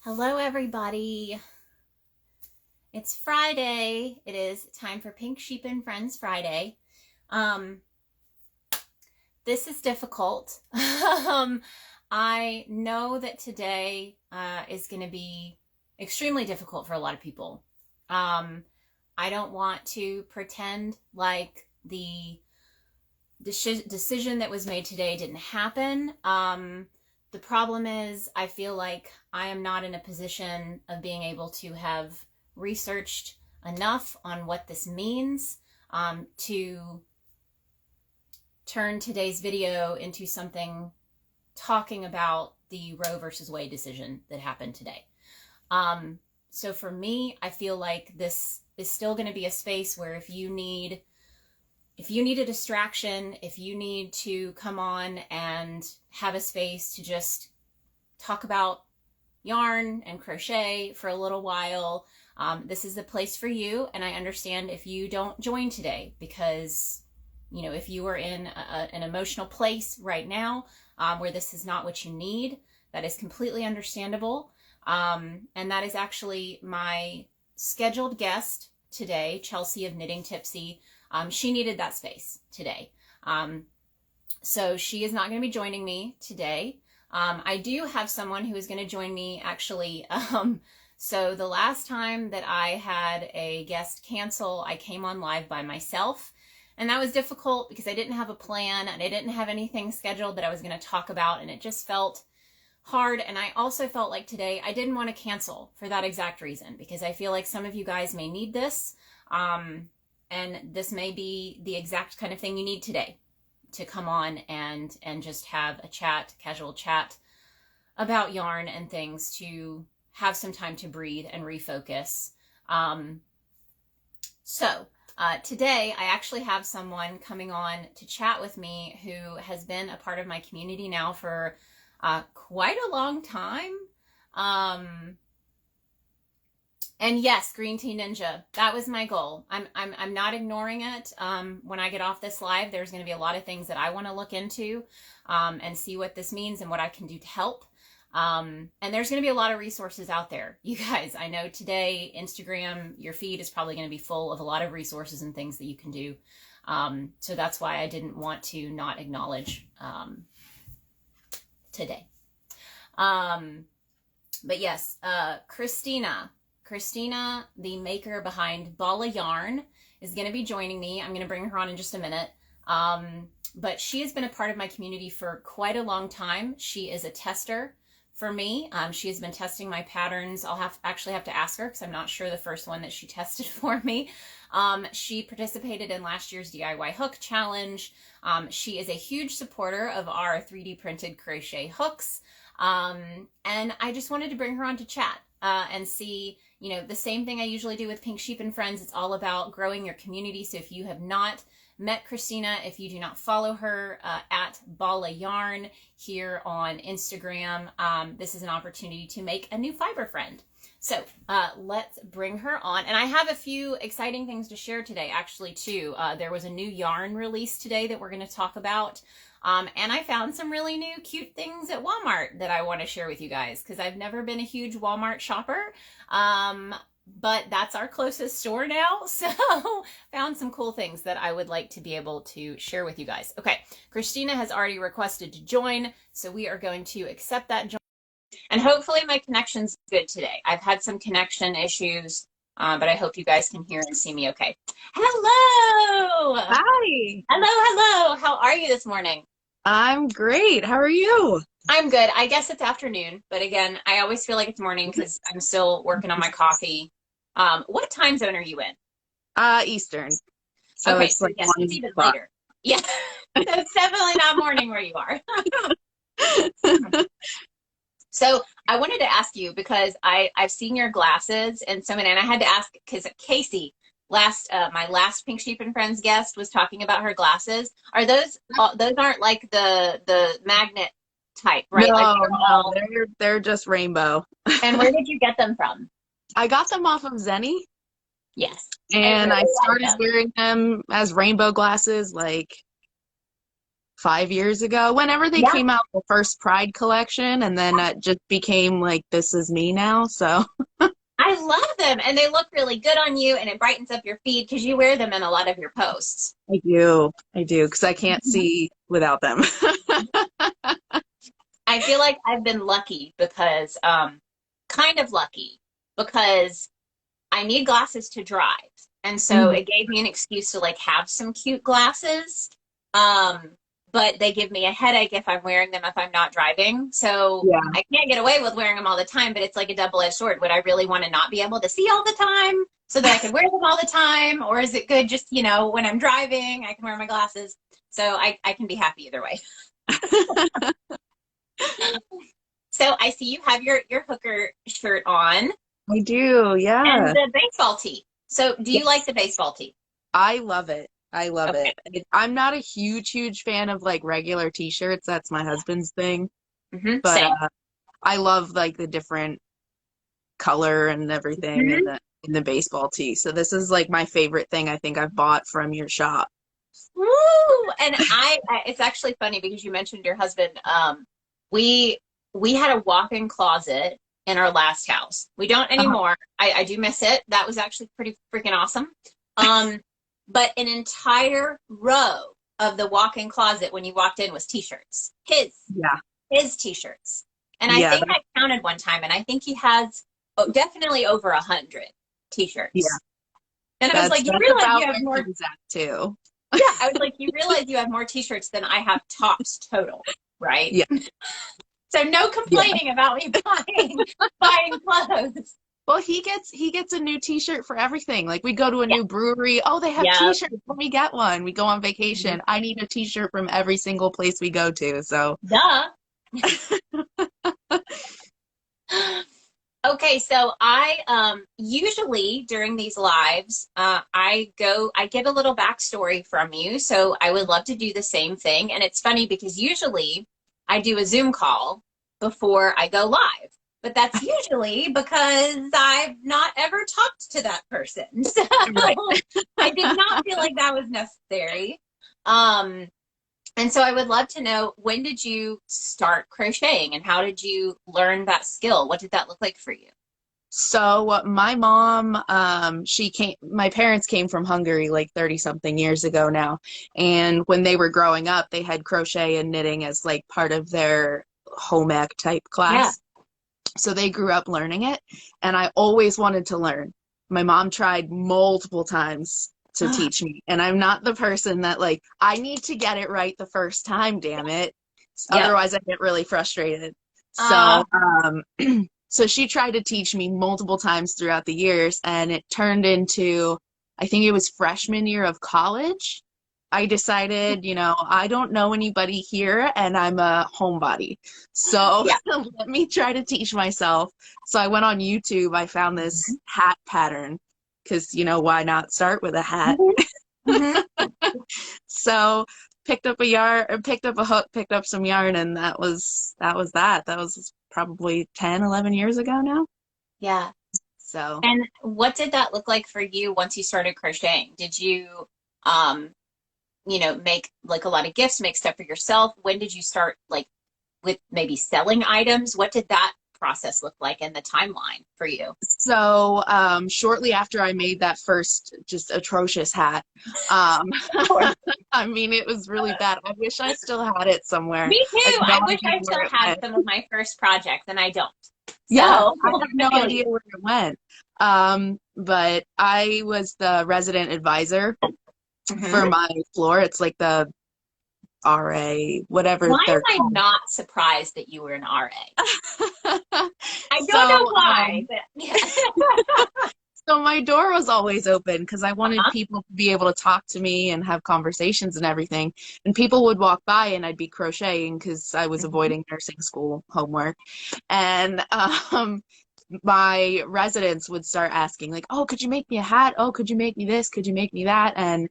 Hello, everybody. It's Friday. It is time for Pink Sheep and Friends Friday. This is difficult. I know that today is going to be extremely difficult for a lot of people. I don't want to pretend like the decision that was made today didn't happen. The problem is I feel like I am not in a position of being able to have researched enough on what this means to turn today's video into something talking about the Roe versus Wade decision that happened today. So for me, I feel like this is still going to be a space where if you need a distraction, if you need to come on and have a space to just talk about yarn and crochet for a little while, this is the place for you. And I understand if you don't join today because, if you are in an emotional place right now where this is not what you need, that is completely understandable. And that is actually my scheduled guest today, Chelsea of Knitting Tipsy. She needed that space today. So she is not going to be joining me today. I do have someone who is going to join me actually. So the last time that I had a guest cancel, I came on live by myself. And that was difficult because I didn't have a plan and I didn't have anything scheduled that I was going to talk about. And it just felt hard. And I also felt like today I didn't want to cancel for that exact reason, because I feel like some of you guys may need this. And this may be the exact kind of thing you need today to come on and just have a chat, casual chat about yarn and things, to have some time to breathe and refocus. Today I actually have someone coming on to chat with me who has been a part of my community now for quite a long time. And yes, Green Tea Ninja, that was my goal. I'm not ignoring it. When I get off this live, there's going to be a lot of things that I want to look into and see what this means and what I can do to help. And there's going to be a lot of resources out there. You guys, I know today, Instagram, your feed is probably going to be full of a lot of resources and things that you can do. So that's why I didn't want to not acknowledge today. But yes, Krisztina, the maker behind Ballayarn, is going to be joining me. I'm going to bring her on in just a minute. But she has been a part of my community for quite a long time. She is a tester for me. She has been testing my patterns. I'll actually have to ask her because I'm not sure the first one that she tested for me. She participated in last year's DIY hook challenge. She is a huge supporter of our 3D printed crochet hooks. And I just wanted to bring her on to chat and see, the same thing I usually do with Pink Sheep and Friends. It's all about growing your community. So if you have not met Krisztina, if you do not follow her at Ballayarn here on Instagram, this is an opportunity to make a new fiber friend. So let's bring her on. And I have a few exciting things to share today, actually, too. There was a new yarn release today that we're going to talk about. And I found some really new cute things at Walmart that I want to share with you guys, because I've never been a huge Walmart shopper. But that's our closest store now. So found some cool things that I would like to be able to share with you guys. Okay, Krisztina has already requested to join, so we are going to accept that join. And hopefully my connection's good today. I've had some connection issues, but I hope you guys can hear and see me okay. Hello! Hi! Hello! How are you this morning? I'm great. How are you? I'm good. I guess it's afternoon, but again, I always feel like it's morning because I'm still working on my coffee. What time zone are you in? Eastern. So okay, it's so like yes, it's even later. Yeah, it's definitely not morning where you are. So I wanted to ask you, because I've seen your glasses and I had to ask because Casey, my last Pink Sheep and Friends guest, was talking about her glasses. Are those aren't like the magnet type, right? No, like they're just rainbow. And where did you get them from? I got them off of Zenny. Yes. And I started wearing them as rainbow glasses like 5 years ago, whenever they Yeah. came out with the first Pride collection, and then it just became like, this is me now. So I love them, and they look really good on you, and it brightens up your feed because you wear them in a lot of your posts. I do, because I can't see without them. I feel like I've been lucky because, kind of lucky, because I need glasses to drive. And so Mhm. it gave me an excuse to like have some cute glasses. Um, but they give me a headache if I'm wearing them if I'm not driving. So Yeah. I can't get away with wearing them all the time, but it's like a double-edged sword. Would I really want to not be able to see all the time so that I could wear them all the time? Or is it good just, when I'm driving, I can wear my glasses. So I can be happy either way. So I see you have your hooker shirt on I do, and yeah. the baseball tee. So do you like Yes. the baseball tee? I love it. I love Okay. it. I'm not a huge fan of like regular t-shirts. That's my husband's thing. But Same. I love like the different color and everything in Mhm. the baseball tee. So this is like my favorite thing I think I've bought from your shop. Woo! And it's actually funny because you mentioned your husband. We we had a walk-in closet in our last house. We don't Uh, anymore. I do miss it. That was actually pretty freaking awesome. Um, but an entire row of the walk-in closet when you walked in was t-shirts. yeah. His t-shirts. And I Yeah, think I counted one time, and I think he has definitely over 100 yeah. t-shirts. And I was That's like, you that's realize about you have where more. he's at too. Yeah, I was like, you realize you have more t-shirts than I have tops total, right? Yeah. So no Yeah. complaining about me buying clothes. Well, he gets a new t-shirt for everything. Like we go to a Yeah. new brewery. Oh, they have Yeah. t-shirts. Let me get one. We go on Mhm. vacation. I need a t-shirt from every single place we go to. So Duh. Okay, so I usually during these lives, I get a little backstory from you. So I would love to do the same thing. And it's funny because usually I do a Zoom call before I go live. But that's usually because I've not ever talked to that person. So right. I did not feel like that was necessary. Um, and so I would love to know, when did you start crocheting and how did you learn that skill? What did that look like for you? So my mom, my parents came from Hungary like 30 something years ago now. And when they were growing up, they had crochet and knitting as like part of their home ec type Yeah. class. So they grew up learning it, and I always wanted to learn. My mom tried multiple times to teach me, and I'm not the person that like, I need to get it right the first time, damn it. Yep. Otherwise I get really frustrated. Uh, So, so she tried to teach me multiple times throughout the years, and it turned into, I think it was freshman year of college. I decided, I don't know anybody here and I'm a homebody. So yeah. let me try to teach myself. So I went on YouTube. I found this hat pattern because, why not start with a hat? Mhm. Mhm. So picked up a yarn, picked up a hook, picked up some yarn, and that. That was probably 10, 11 years ago now. Yeah. So And what did that look like for you once you started crocheting? Did you, um, make like a lot of gifts, make stuff for yourself? When did you start like with maybe selling items? What did that process look like and the timeline for you? So, shortly after I made that first just atrocious hat, um, I mean, it was really bad. I wish I still had it somewhere. Me I have too. no I wish idea I where still it had went. some of my first projects and I don't. Yeah, So I have I no feel idea you. where it went. But I was the resident advisor for Mhm. my floor. It's like the RA, whatever Why they're am I called. not surprised that you were an RA? I don't know So, why, but yeah. So my door was always open because I wanted Uh-huh. people to be able to talk to me and have conversations and everything. And people would walk by and I'd be crocheting because I was Mhm. avoiding nursing school homework. And my residents would start asking, like, oh, could you make me a hat? Oh, could you make me this? Could you make me that? And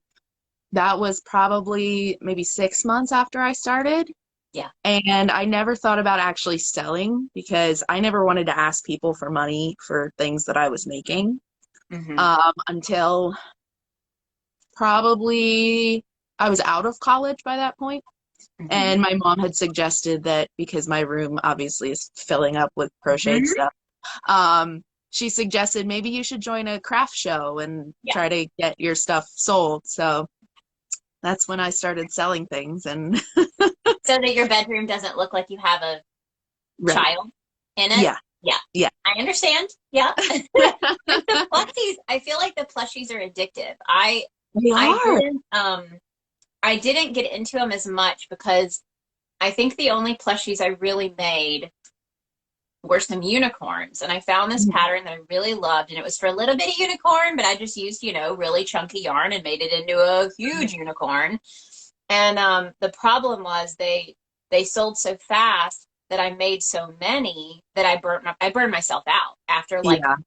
that was probably maybe 6 months after I started. Yeah. And I never thought about actually selling because I never wanted to ask people for money for things that I was making, Hmm. until probably I was out of college by that point. And my mom had suggested that because my room obviously is filling up with crocheted stuff, she suggested maybe you should join a craft show and try to get your stuff sold. So that's when I started selling things. And so that your bedroom doesn't look like you have a child in it. Yeah. I understand. Yeah. With the plushies, I feel like the plushies are addictive. I didn't get into them as much because I think the only plushies I really made were some unicorns. And I found this pattern that I really loved, and it was for a little bitty unicorn, but I just used, really chunky yarn and made it into a huge unicorn. And the problem was they sold so fast that I made so many that I burned myself out after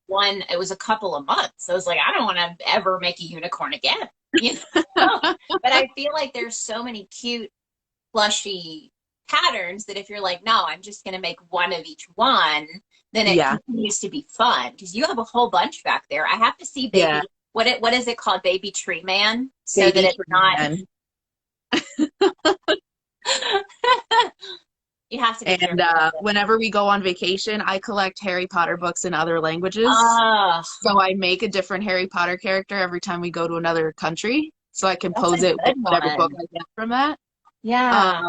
one. It was a couple of months. I was like, I don't want to ever make a unicorn again. But I feel like there's so many cute plushy patterns that if you're like, no, I'm just going to make one of each one, then it continues to be fun because you have a whole bunch back there. I have to see baby. What is it called? Baby Tree Man, so baby that it's not. You have to be and whenever we go on vacation, I collect Harry Potter books in other languages. So I make a different Harry Potter character every time we go to another country. So I can pose it with whatever book I get from that. Yeah.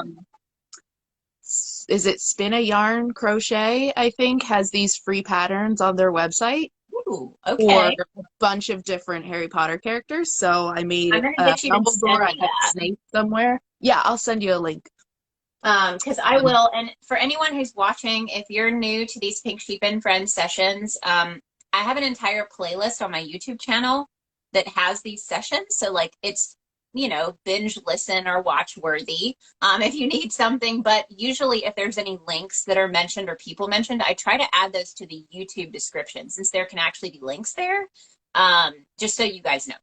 Is it Spin a Yarn Crochet, I think, has these free patterns on their website. Ooh, okay. For a bunch of different Harry Potter characters. So I made Dumbledore. I have Snape somewhere. Yeah, I'll send you a link. Because I will, and for anyone who's watching, if you're new to these Pink Sheep and Friends sessions, I have an entire playlist on my YouTube channel that has these sessions. So it's, binge listen or watch worthy if you need something. But usually if there's any links that are mentioned or people mentioned, I try to add those to the YouTube description since there can actually be links there, just so you guys know.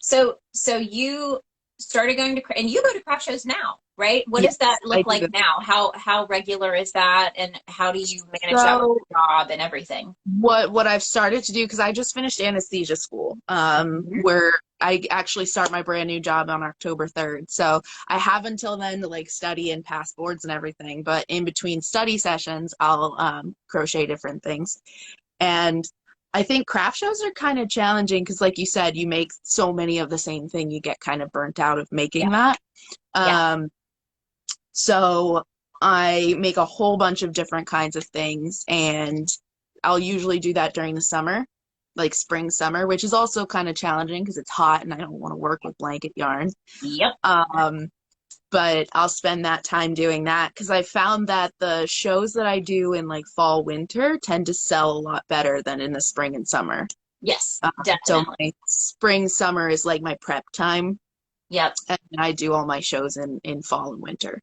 So you started going to, and you go to craft shows now, right? What does that look like now? How regular is that, and how do you manage that with your job and everything? What I've started to do, because I just finished anesthesia school, where I actually start my brand new job on October 3rd. So I have until then to study and pass boards and everything. But in between study sessions, I'll crochet different things. And I think craft shows are kind of challenging because, like you said, you make so many of the same thing, you get kind of burnt out of making that. So I make a whole bunch of different kinds of things, and I'll usually do that during the summer, like spring, summer, which is also kind of challenging because it's hot and I don't want to work with blanket yarn. But I'll spend that time doing that because I found that the shows that I do in fall, winter tend to sell a lot better than in the spring and summer. Yes, definitely. So my spring, summer is my prep time. Yep. And I do all my shows in fall and winter.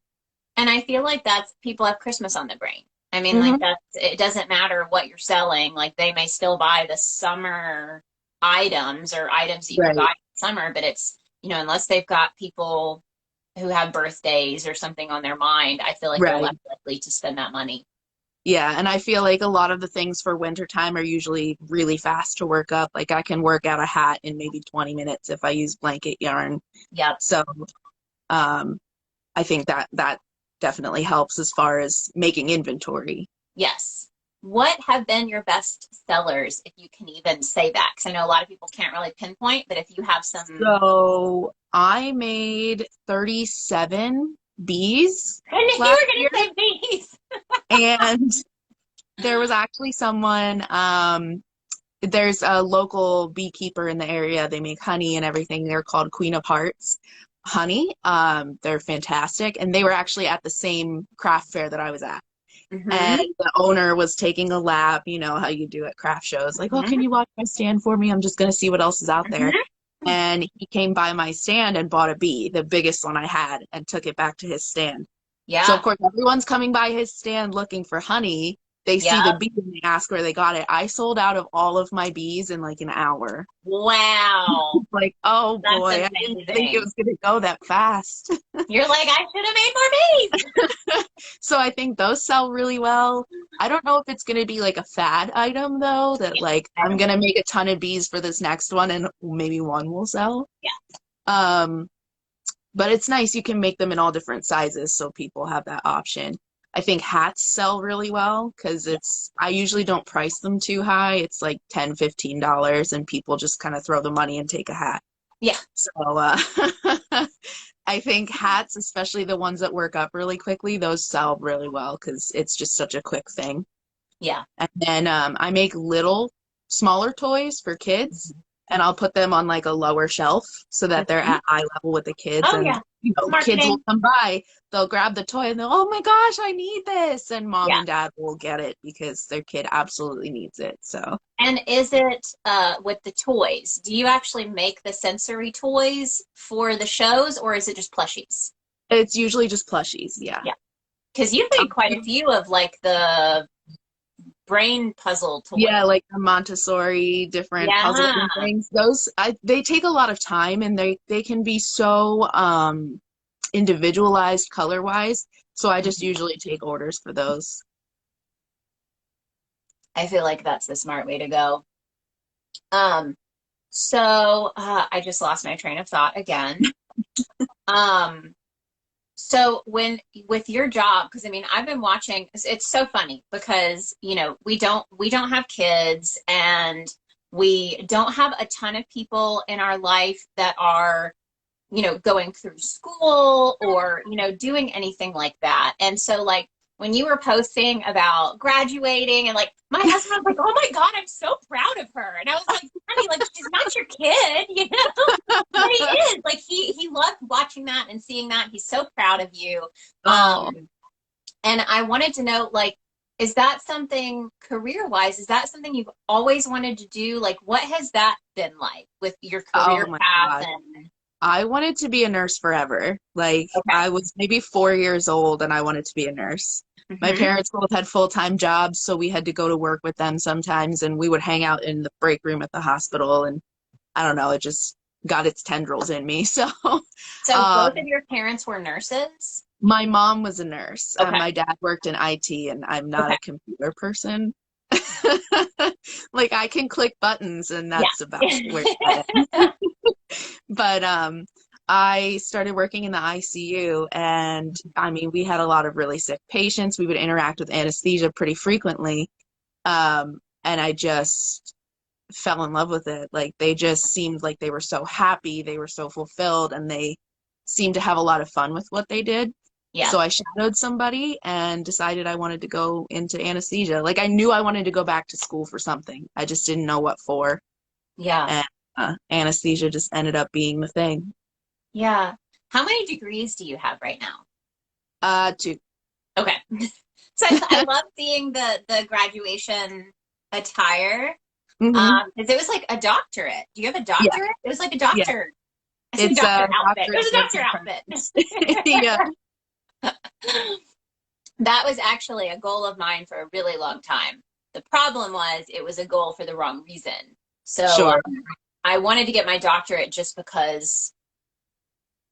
And I feel like people have Christmas on the brain. I mean, it doesn't matter what you're selling. They may still buy the summer items or items that you can buy in summer, but it's, unless they've got people who have birthdays or something on their mind, I feel like they're less likely to spend that money. Yeah, and I feel like a lot of the things for wintertime are usually really fast to work up. I can work out a hat in maybe 20 minutes if I use blanket yarn. Yep. So I think that definitely helps as far as making inventory. Yes. What have been your best sellers, if you can even say that? Because I know a lot of people can't really pinpoint, but if you have some. So I made 37 bees. And you were going to say bees. And there was actually someone, there's a local beekeeper in the area. They make honey and everything. They're called Queen of Hearts honey. They're fantastic. And they were actually at the same craft fair that I was at. And the owner was taking a lap, how you do at craft shows. Oh, can you watch my stand for me? I'm just going to see what else is out there. And he came by my stand and bought a bee, the biggest one I had, and took it back to his stand. Yeah. So, of course, everyone's coming by his stand looking for honey. They see the bee and they ask where they got it. I sold out of all of my bees in an hour. Wow. Oh boy, I didn't think it was going to go that fast. You're like, I should have made more bees. So I think those sell really well. I don't know if it's going to be a fad item though, that I'm going to make a ton of bees for this next one and maybe one will sell. Yeah. But it's nice. You can make them in all different sizes, so people have that option. I think hats sell really well because I usually don't price them too high. It's like $10, $15, and people just kind of throw the money and take a hat. Yeah. So I think hats, especially the ones that work up really quickly, those sell really well because it's just such a quick thing. Yeah. And then I make little, smaller toys for kids, and I'll put them on like a lower shelf so that they're at eye level with the kids. Oh, And yeah. kids will Marketing. come by, they'll grab the toy and they'll, oh my gosh, I need this. And mom Yeah. and dad will get it because their kid absolutely needs it. So. And is it with the toys? Do you actually make the sensory toys for the shows, or is it just plushies? It's usually just plushies, yeah. Yeah. Because you've made quite a few of like the brain puzzle toys. Yeah, like the Montessori different puzzles and things. Those they take a lot of time, and they can be so individualized color wise. So I just usually take orders for those. I feel like that's the smart way to go. So I just lost my train of thought again. So with your job, because I mean, I've been watching, it's so funny because, you know, we don't have kids, and we don't have a ton of people in our life that are, you know, going through school or, you know, doing anything like that. And so like when you were posting about graduating, and like my husband was like, oh my God, I'm so proud of her. And I was like, honey, like she's not your kid, you know? But he is. Like he loved watching that and seeing that. He's so proud of you. And I wanted to know, like, is that something career-wise? Is that something you've always wanted to do? Like, what has that been like with your career path? And I wanted to be a nurse forever. Like, I was maybe 4 years old and I wanted to be a nurse. My parents both had full-time jobs, so we had to go to work with them sometimes, and we would hang out in the break room at the hospital, and I don't know, it just got its tendrils in me. So both of your parents were nurses? My mom was a nurse. My dad worked in IT, and I'm not a computer person. Like, I can click buttons, and that's about where it's at. But I started working in the ICU, and I mean, we had a lot of really sick patients. We would interact with anesthesia pretty frequently. And I just fell in love with it. Like, they just seemed like they were so happy, they were so fulfilled, and they seemed to have a lot of fun with what they did. Yeah. So I shadowed somebody and decided I wanted to go into anesthesia. Like, I knew I wanted to go back to school for something. I just didn't know what for. Yeah. And anesthesia just ended up being the thing. Yeah. How many degrees do you have right now? 2. Okay. So I love seeing the graduation attire. Because it was like a doctorate. Do you have a doctorate? Yeah. It was like a doctor. Yeah. It's a doctor outfit. It was a doctor outfit. Yeah. That was actually a goal of mine for a really long time. The problem was it was a goal for the wrong reason. So I wanted to get my doctorate just because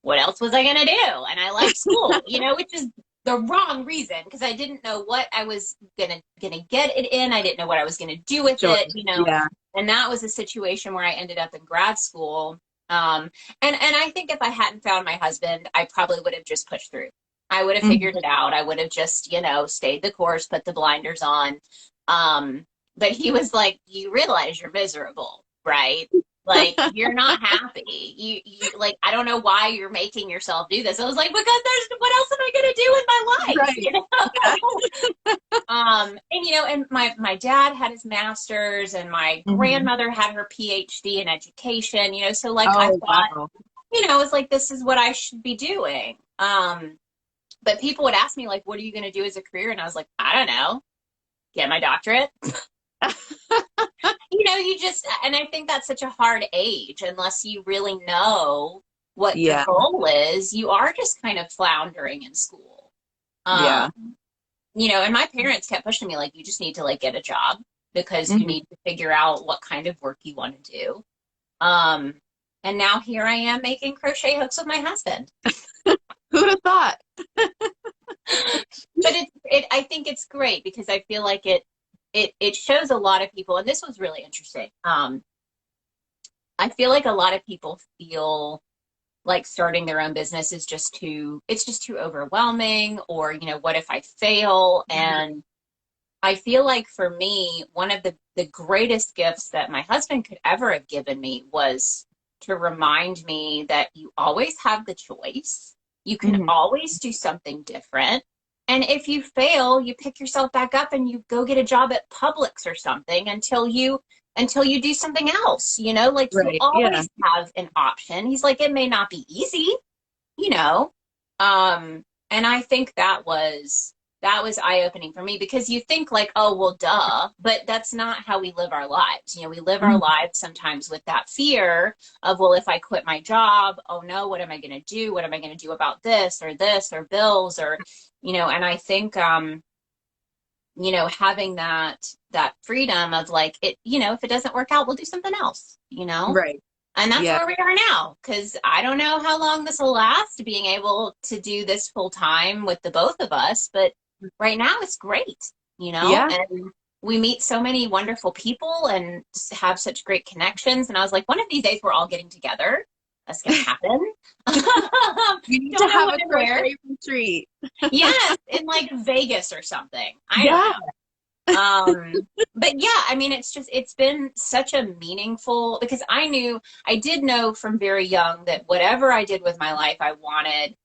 what else was I going to do? And I left school, you know, which is the wrong reason, because I didn't know what I was gonna get it in. I didn't know what I was going to do with it, you know. Yeah. And that was a situation where I ended up in grad school. And I think if I hadn't found my husband, I probably would have just pushed through. I would have figured it out. I would have just, you know, stayed the course, put the blinders on. But he was like, you realize you're miserable, right? Like, you're not happy. You like, I don't know why you're making yourself do this. I was like, because what else am I going to do in my life? Right. You know? And, you know, and my dad had his master's, and my grandmother had her PhD in education, you know, so like, I thought, you know, it's like, this is what I should be doing. But people would ask me, like, what are you going to do as a career? And I was like, I don't know, get my doctorate. You know, you just, and I think that's such a hard age, unless you really know what your goal is, you are just kind of floundering in school. You know, and my parents kept pushing me, like, you just need to, like, get a job, because you need to figure out what kind of work you want to do. And now here I am making crochet hooks with my husband. Who'd have thought? But I think it's great, because I feel like it shows a lot of people, and this was really interesting. I feel like a lot of people feel like starting their own business is just too, it's just too overwhelming, or, you know, what if I fail? And I feel like for me, one of the greatest gifts that my husband could ever have given me was to remind me that you always have the choice. You can Hmm. always do something different. And if you fail, you pick yourself back up and you go get a job at Publix or something until you do something else, you know, like you Right. Yeah. always have an option. He's like, it may not be easy, you know. And I think that was eye-opening for me, because you think like, oh, well, duh, but that's not how we live our lives. You know, we live our Mhm. lives sometimes with that fear of, well, if I quit my job, oh no, what am I going to do? What am I going to do about this or bills, or, you know, and I think, you know, having that freedom of like, it, you know, if it doesn't work out, we'll do something else, you know? Right. And that's Yeah. where we are now, because I don't know how long this will last, being able to do this full time with the both of us. But right now, it's great, you know, Yeah. and we meet so many wonderful people and just have such great connections. And I was like, one of these days, we're all getting together. That's going to happen. We need to Don't know have when a and where. crochet retreat. Yes, in like Vegas or something. I don't Yeah. know. But yeah, I mean, it's been such a meaningful, because I did know from very young that whatever I did with my life, I wanted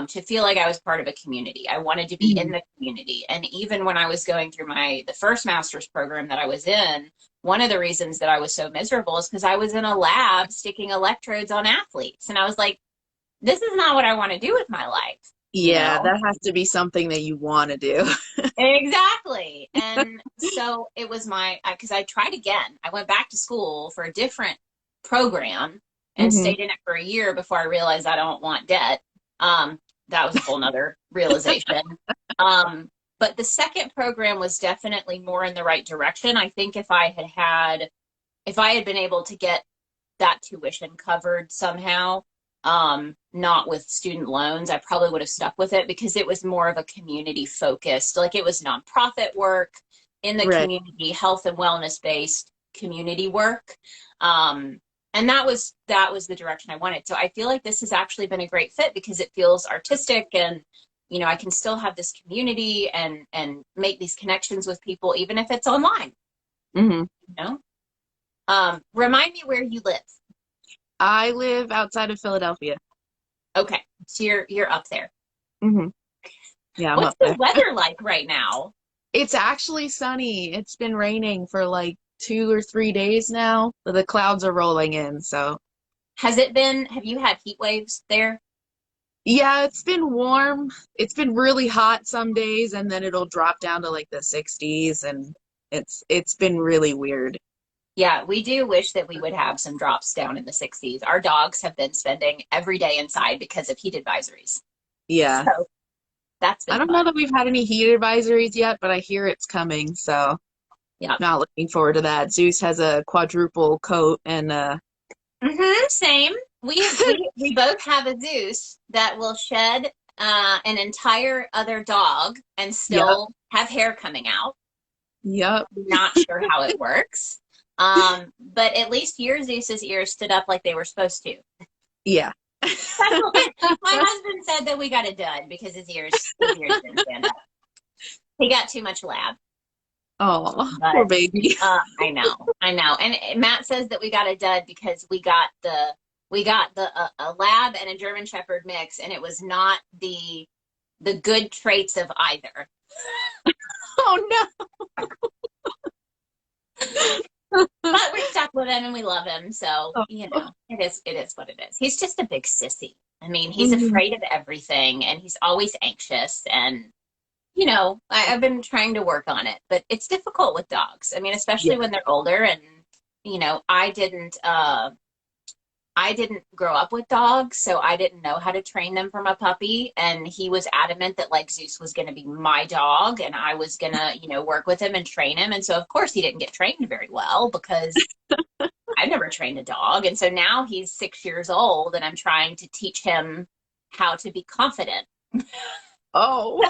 to feel like I was part of a community. I wanted to be in Mhm. the community. And even when I was going through the first master's program that I was in, one of the reasons that I was so miserable is because I was in a lab sticking electrodes on athletes. And I was like, this is not what I want to do with my life, you Yeah, know? that has to be something that you want to do. Exactly. And so it was because I tried again. I went back to school for a different program and Hmm. stayed in it for a year before I realized I don't want debt. That was a whole nother realization. Um, but the second program was definitely more in the right direction. I think if I had been able to get that tuition covered somehow, not with student loans, I probably would have stuck with it, because it was more of a community focused, like it was nonprofit work in the Right. community, health and wellness based community work. And that was the direction I wanted. So I feel like this has actually been a great fit, because it feels artistic, and you know, I can still have this community and make these connections with people, even if it's online, Hmm. you know. Remind me where you live. I live outside of Philadelphia. Okay, so you're up there. Hmm. Yeah, I'm What's up the there. weather like right now? It's actually sunny. It's been raining for like 2 or 3 days now. The clouds are rolling in, so Have you had heat waves there? yeah, it's been warm. It's been really hot some days, and then it'll drop down to like the 60s, and it's been really weird. Yeah, we do wish that we would have some drops down in the 60s. Our dogs have been spending every day inside because of heat advisories. Yeah. So that's I been don't know fun. that we've had any heat advisories yet, but I hear it's coming, so Yeah. not looking forward to that. Zeus has a quadruple coat and Same. We both have a Zeus that will shed an entire other dog and yep, still have hair coming out. yep, Not sure how it works. But at least your Zeus's ears stood up like they were supposed to. yeah. That's what my husband said, that we got a dud because his ears didn't stand up. He got too much lab. Oh, poor But baby. I know. And Matt says that we got a dud because we got the a lab and a German Shepherd mix, and it was not the good traits of either. Oh But we're stuck with him and we love him, so no. you know, it is what it is. He's just a big sissy. I mean, he's Mhm. afraid of everything, and he's always anxious, and you know, I've been trying to work on it, but it's difficult with dogs. I mean, especially Yeah. when they're older, and you know, I didn't grow up with dogs, so I didn't know how to train them from a puppy. And he was adamant that like Zeus was going to be my dog, and I was going to, you know, work with him and train him. And so, of course, he didn't get trained very well, because I've never trained a dog. And so now he's 6 years old, and I'm trying to teach him how to be confident. Oh,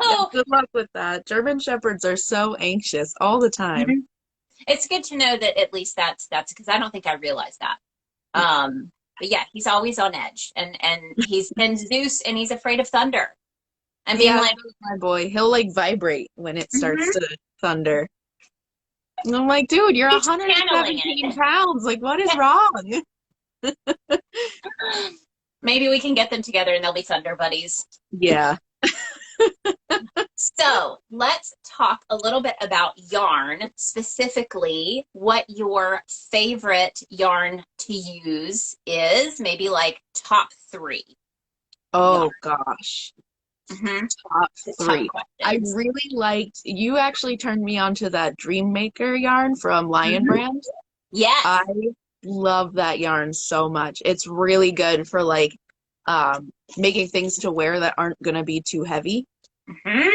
yeah. Good luck with that. German Shepherds are so anxious all the time. It's good to know that at least that's because I don't think I realized that. But yeah, he's always on edge, and he's been Zeus, and he's afraid of thunder. I mean, Yeah, like, so is my boy. He'll like vibrate when it starts mhm, to thunder. And I'm like, dude, you're he's channeling 117 it. pounds. Like, what is wrong? Maybe we can get them together, and they'll be thunder buddies. Yeah. So let's talk a little bit about yarn, specifically what your favorite yarn to use is, maybe like top three Oh yarn. gosh. Mm-hmm. Top Tough three. I questions. really liked, you actually turned me on to that Dream Maker yarn from Lion Mm-hmm. Brand. Yes. I love that yarn so much. It's really good for like making things to wear that aren't gonna be too heavy. Mm-hmm.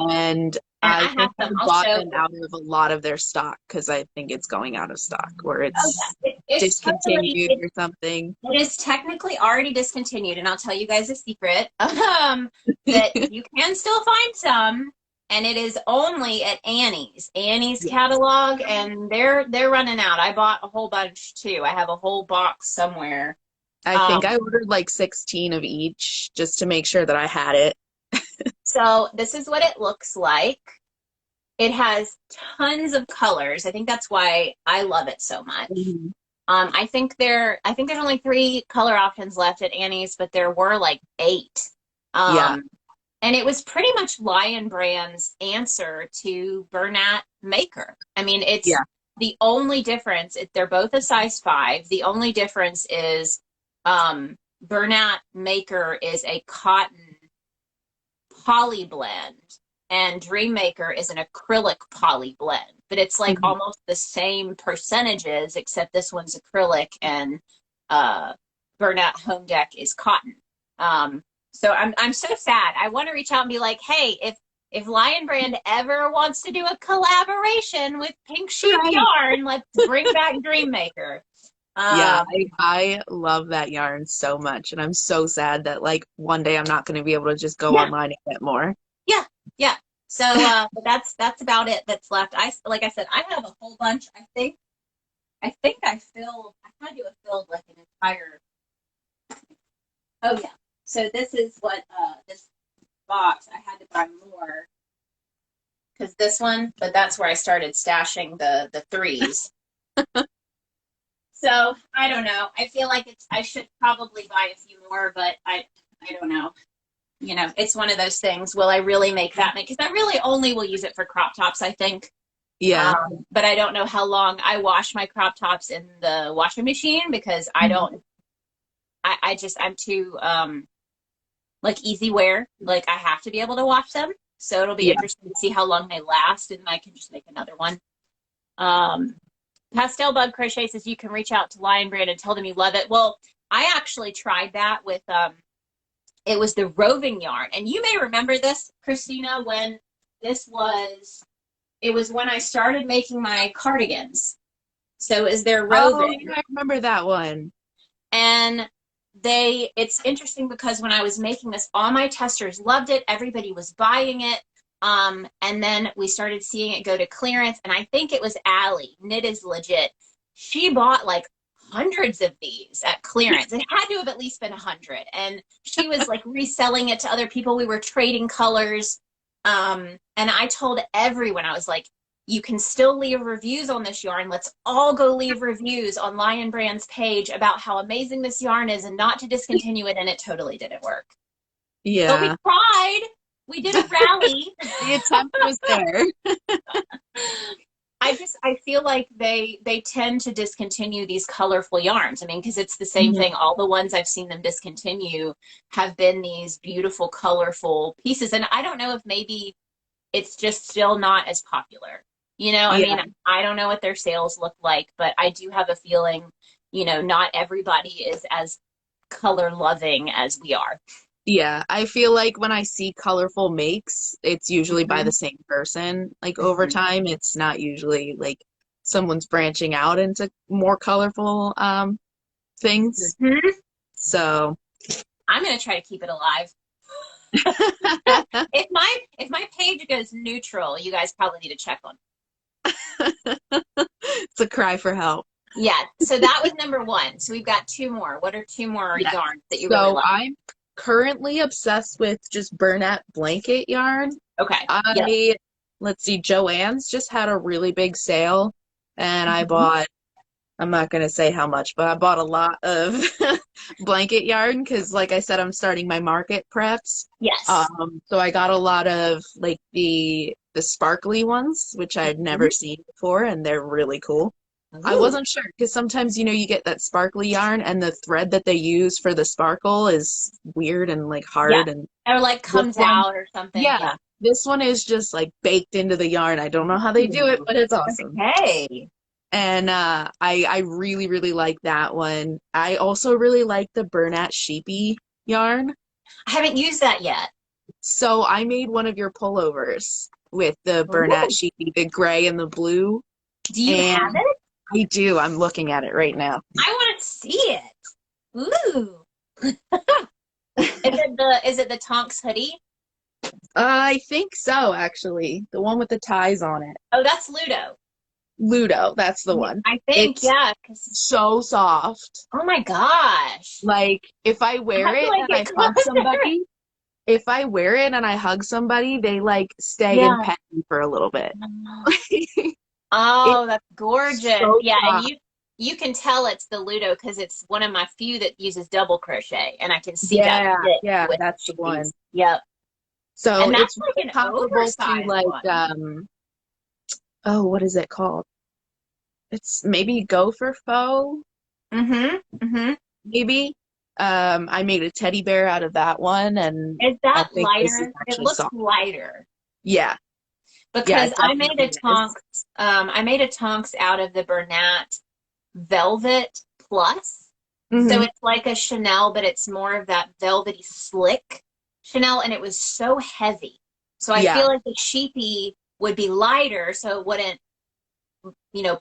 And And I I have think I some. I'll bought show. them out of a lot of their stock because I think it's going out of stock or Oh it's yeah, it's totally. discontinued or something. It is technically already discontinued, and I'll tell you guys a secret, that you can still find some, and it is only at Annie's Yeah. catalog, and they're running out. I bought a whole bunch too. I have a whole box somewhere. I think I ordered like 16 of each just to make sure that I had it. So this is what it looks like. It has tons of colors. I think that's why I love it so much. Mhm. I think there's only 3 color options left at Annie's, but there were like 8. Yeah. And it was pretty much Lion Brand's answer to Burnett Maker. I mean, it's Yeah. the only difference. They're both a size 5. The only difference is Burnett Maker is a cotton poly blend, and Dream Maker is an acrylic poly blend. But it's like Mhm. almost the same percentages, except this one's acrylic and Burnett Home Deck is cotton. So I'm so sad. I want to reach out and be like, hey, if Lion Brand ever wants to do a collaboration with Pink Sheep Right. Yarn, let's bring back Dream Maker. Yeah, I love that yarn so much, and I'm so sad that like one day I'm not going to be able to just go Yeah, online and get more. yeah, yeah. So but that's about it that's left. Like I said, I have a whole bunch. I think I filled. I had to have filled like an entire. Oh yeah. So this is what this box. I had to buy more because this one. But that's where I started stashing the threes. So I don't know. I feel like I should probably buy a few more, but I don't know. You know, it's one of those things. Will I really make that? Because I really only will use it for crop tops, I think. Yeah. But I don't know how long. I wash my crop tops in the washing machine because I don't. I'm too like easy wear. Like I have to be able to wash them. So it'll be Yeah. interesting to see how long they last, and I can just make another one. Pastel Bug Crochet says you can reach out to Lion Brand and tell them you love it. Well, I actually tried that with it was the roving yarn, and you may remember this, Krisztina, when it was when I started making my cardigans. So is their Oh, roving, yeah, I remember that one. and it's interesting because when I was making this, all my testers loved it. Everybody was buying it. And then we started seeing it go to clearance, and I think it was Allie, Knit is Legit. She bought like hundreds of these at clearance. It had to have at least been 100. And she was like reselling it to other people. We were trading colors. And I told everyone, I was like, you can still leave reviews on this yarn. Let's all go leave reviews on Lion Brand's page about how amazing this yarn is and not to discontinue it. And it totally didn't work. But we Yeah. tried. We did a rally. The attempt was there. I feel like they tend to discontinue these colorful yarns. I mean, because it's the same Mhm. thing. All the ones I've seen them discontinue have been these beautiful, colorful pieces. And I don't know if maybe it's just still not as popular. You know, I Yeah. mean, I don't know what their sales look like, but I do have a feeling, not everybody is as color loving as we are. Yeah, I feel like when I see colorful makes, it's usually by Mhm. the same person. Like over time, it's not usually like someone's branching out into more colorful things. Mhm. So I'm gonna try to keep it alive. If my page goes neutral, you guys probably need to check on. it's a cry for help. Yeah. So that was number one. So we've got two more. What are two more Yes. yarns that you really So love? I'm currently obsessed with just Burnett blanket yarn. Okay. Yep. Let's see, Joann's just had a really big sale, and I Mhm. bought, I'm not going to say how much, but I bought a lot of blanket yarn because, like I said, I'm starting my market preps. Yes. So I got a lot of like the sparkly ones, which I'd never Mhm. seen before, and they're really cool. I Ooh. wasn't sure because sometimes, you get that sparkly yarn and the thread that they use for the sparkle is weird and like Yeah. hard. And Or like this comes one, out or something. yeah, Yeah. this one is just like baked into the yarn. I don't know how they do it, Ooh. but it's awesome. Okay. And I really, really like that one. I also really like the Burnett Sheepy yarn. I haven't used that yet. So I made one of your pullovers with the Burnett Ooh. Sheepy, the gray and the blue. Do you have And it? I do. I'm looking at it right now. I want to see it. Ooh. Is it the Tonks hoodie? I think so, actually. The one with the ties on it. Oh, that's Ludo. Ludo, that's the Yeah, one. I think, It's yeah, 'cause so soft. oh my gosh. Like, if I I wear have to it like and I get hug closer. somebody, if I wear it and I hug somebody, they like stay and Yeah. pet me for a little bit. It's Oh, that's gorgeous. so Yeah, and soft. you can tell it's the Ludo because it's one of my few that uses double crochet, and I can see that Yeah, fit yeah, with that's the one. Sheepies. Yep. So And that's it's like really an comparable to oversized like one. oh, what is it called? It's maybe Gopher Faux, Mm-hmm. Mm-hmm. maybe. I made a teddy bear out of that one, and Is I that think this is lighter? It actually looks soft. lighter Yeah, yeah, because it I made a definitely is. Tonks. I made a Tonks out of the Bernat Velvet Plus. So Hmm. it's like a Chanel, but it's more of that velvety slick Chanel, and it was so heavy. So I Yeah, feel like the sheepy would be lighter, so it wouldn't,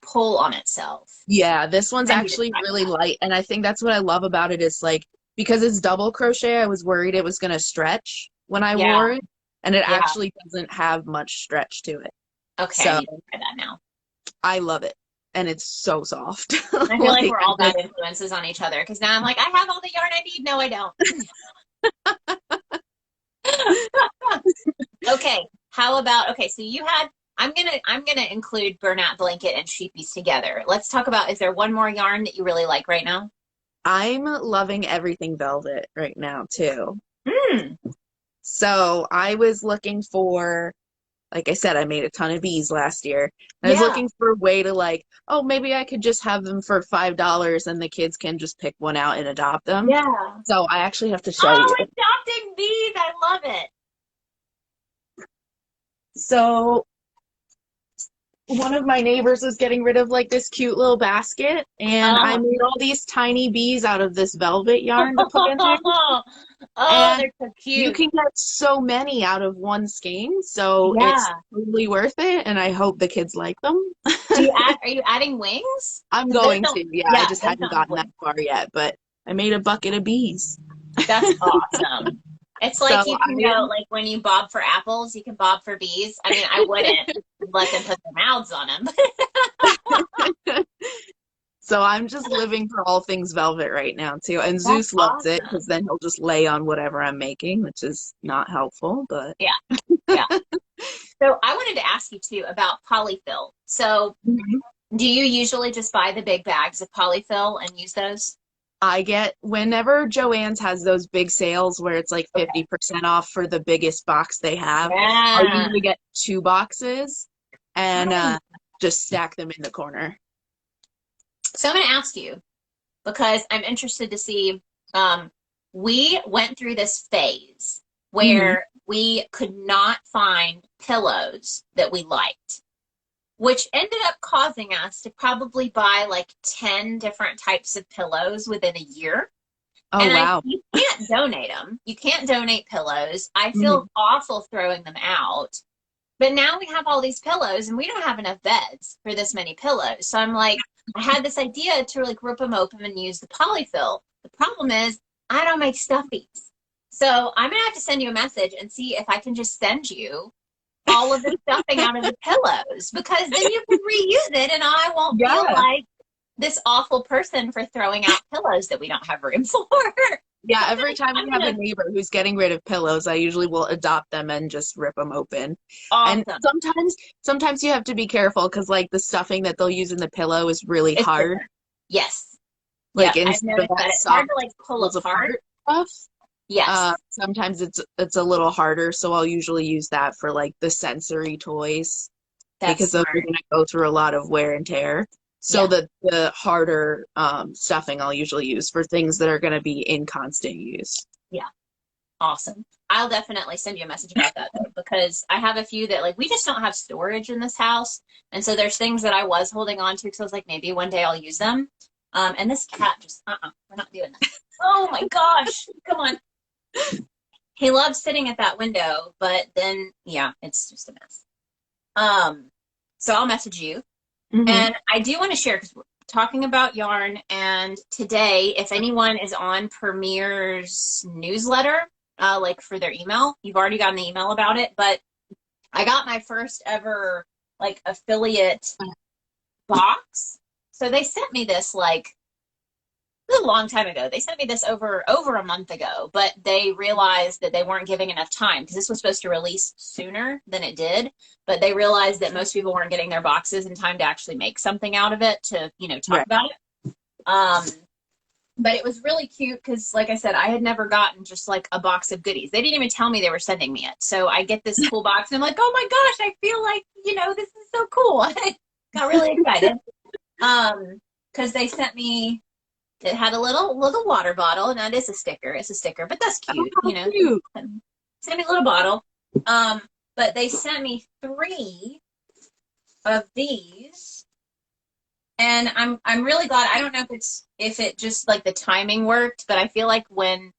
pull on itself. yeah, this one's I need to actually try really that. light, and I think that's what I love about it is like because it's double crochet, I was worried it was gonna stretch when I Yeah, wore it, and it yeah. actually doesn't have much stretch to it. Okay, I So need to try that now. I love it, and it's so soft. I feel like Like we're I all bad just influences on each other because now I'm like, I have all the yarn I need. No, I don't. Okay, how about okay, so I'm gonna include Bernat Blanket and Sheepies together. Let's talk about is there one more yarn that you really like right now? I'm loving everything velvet right now too. Hmm. So I was looking for, like I said, I made a ton of bees last year. I was Yeah. looking for a way to like, oh, maybe I could just have them for $5 and the kids can just pick one out and adopt them. Yeah. So I actually have to show Oh, you. adopting bees. I love it. So one of my neighbors was getting rid of like this cute little basket, and I Uh, made all these tiny bees out of this velvet yarn to put in there. oh, And they're so you cute. can get so many out of one skein, so it's Yeah. totally worth it, and I hope the kids like them. Are you adding wings? I'm Because those going don't, to, yeah, I yeah, just those hadn't don't have gotten that wings. far yet, but I made a bucket of bees. That's awesome. It's So like you can go, like when you bob for apples, you can bob for bees. I mean, I wouldn't let them put their mouths on them. so I'm just living for all things velvet right now too. And That's Zeus loves it because awesome. then he'll just lay on whatever I'm making, which is not helpful, but Yeah, yeah. So I wanted to ask you too about polyfill. So Mhm. do you usually just buy the big bags of polyfill and use those? I get whenever Joann's has those big sales where it's like Okay. 50% off for the biggest box they have, I'll Yeah. usually get two boxes and Oh. just stack them in the corner. So I'm going to ask you because I'm interested to see. Um, we went through this phase Hmm. where we could not find pillows that we liked, which ended up causing us to probably buy like 10 different types of pillows within a year. Oh, And wow. you can't donate them. You can't donate pillows. I Hmm. feel awful throwing them out. But now we have all these pillows and we don't have enough beds for this many pillows. So I'm like, I had this idea to like rip them open and use the polyfill. The problem is I don't make stuffies. So I'm gonna have to send you a message and see if I can just send you all of the stuffing out of the pillows because then you can reuse it and I won't feel Yeah. like this awful person for throwing out pillows that we don't have room for. Yeah, every time I'm we have a gonna neighbor who's getting rid of pillows, I usually will adopt them and just rip them open. And awesome. sometimes you have to be careful because like the stuffing that they'll use in the pillow is really It's hard. different. Yes. Like Yep. I've instead of noticed that that it's hard soft to like pull pulls apart. apart stuff, Yes. sometimes it's a little harder. So I'll usually use that for like the sensory toys That's because those are smart. going to go through a lot of wear and tear. So Yeah. the harder stuffing I'll usually use for things that are going to be in constant use. Yeah. Awesome. I'll definitely send you a message about that though, because I have a few that like we just don't have storage in this house. And so there's things that I was holding on to because I was like, maybe one day I'll use them. And this cat just, we're not doing that. Oh my gosh. Come on. He loves sitting at that window, but then, yeah, it's just a mess. So I'll message you. Mm-hmm. And I do want to share because we're talking about yarn. And today, if anyone is on Premier's newsletter, like for their email, you've already gotten the email about it. But I got my first ever like affiliate box. So they sent me this like a long time ago. They sent me this over a month ago, but they realized that they weren't giving enough time because this was supposed to release sooner than it did. But they realized that most people weren't getting their boxes in time to actually make something out of it to, talk about it. But it was really cute because, like I said, I had never gotten just like a box of goodies. They didn't even tell me they were sending me it. So I get this cool box and I'm like, oh my gosh, I feel like, this is so cool. I got really excited. Because they sent me, it had a little water bottle, and that is a sticker. It's a sticker, but that's cute, Cute. Sent me a little bottle. But they sent me 3 of these. And I'm really glad. I don't know if it just like the timing worked, but I feel like when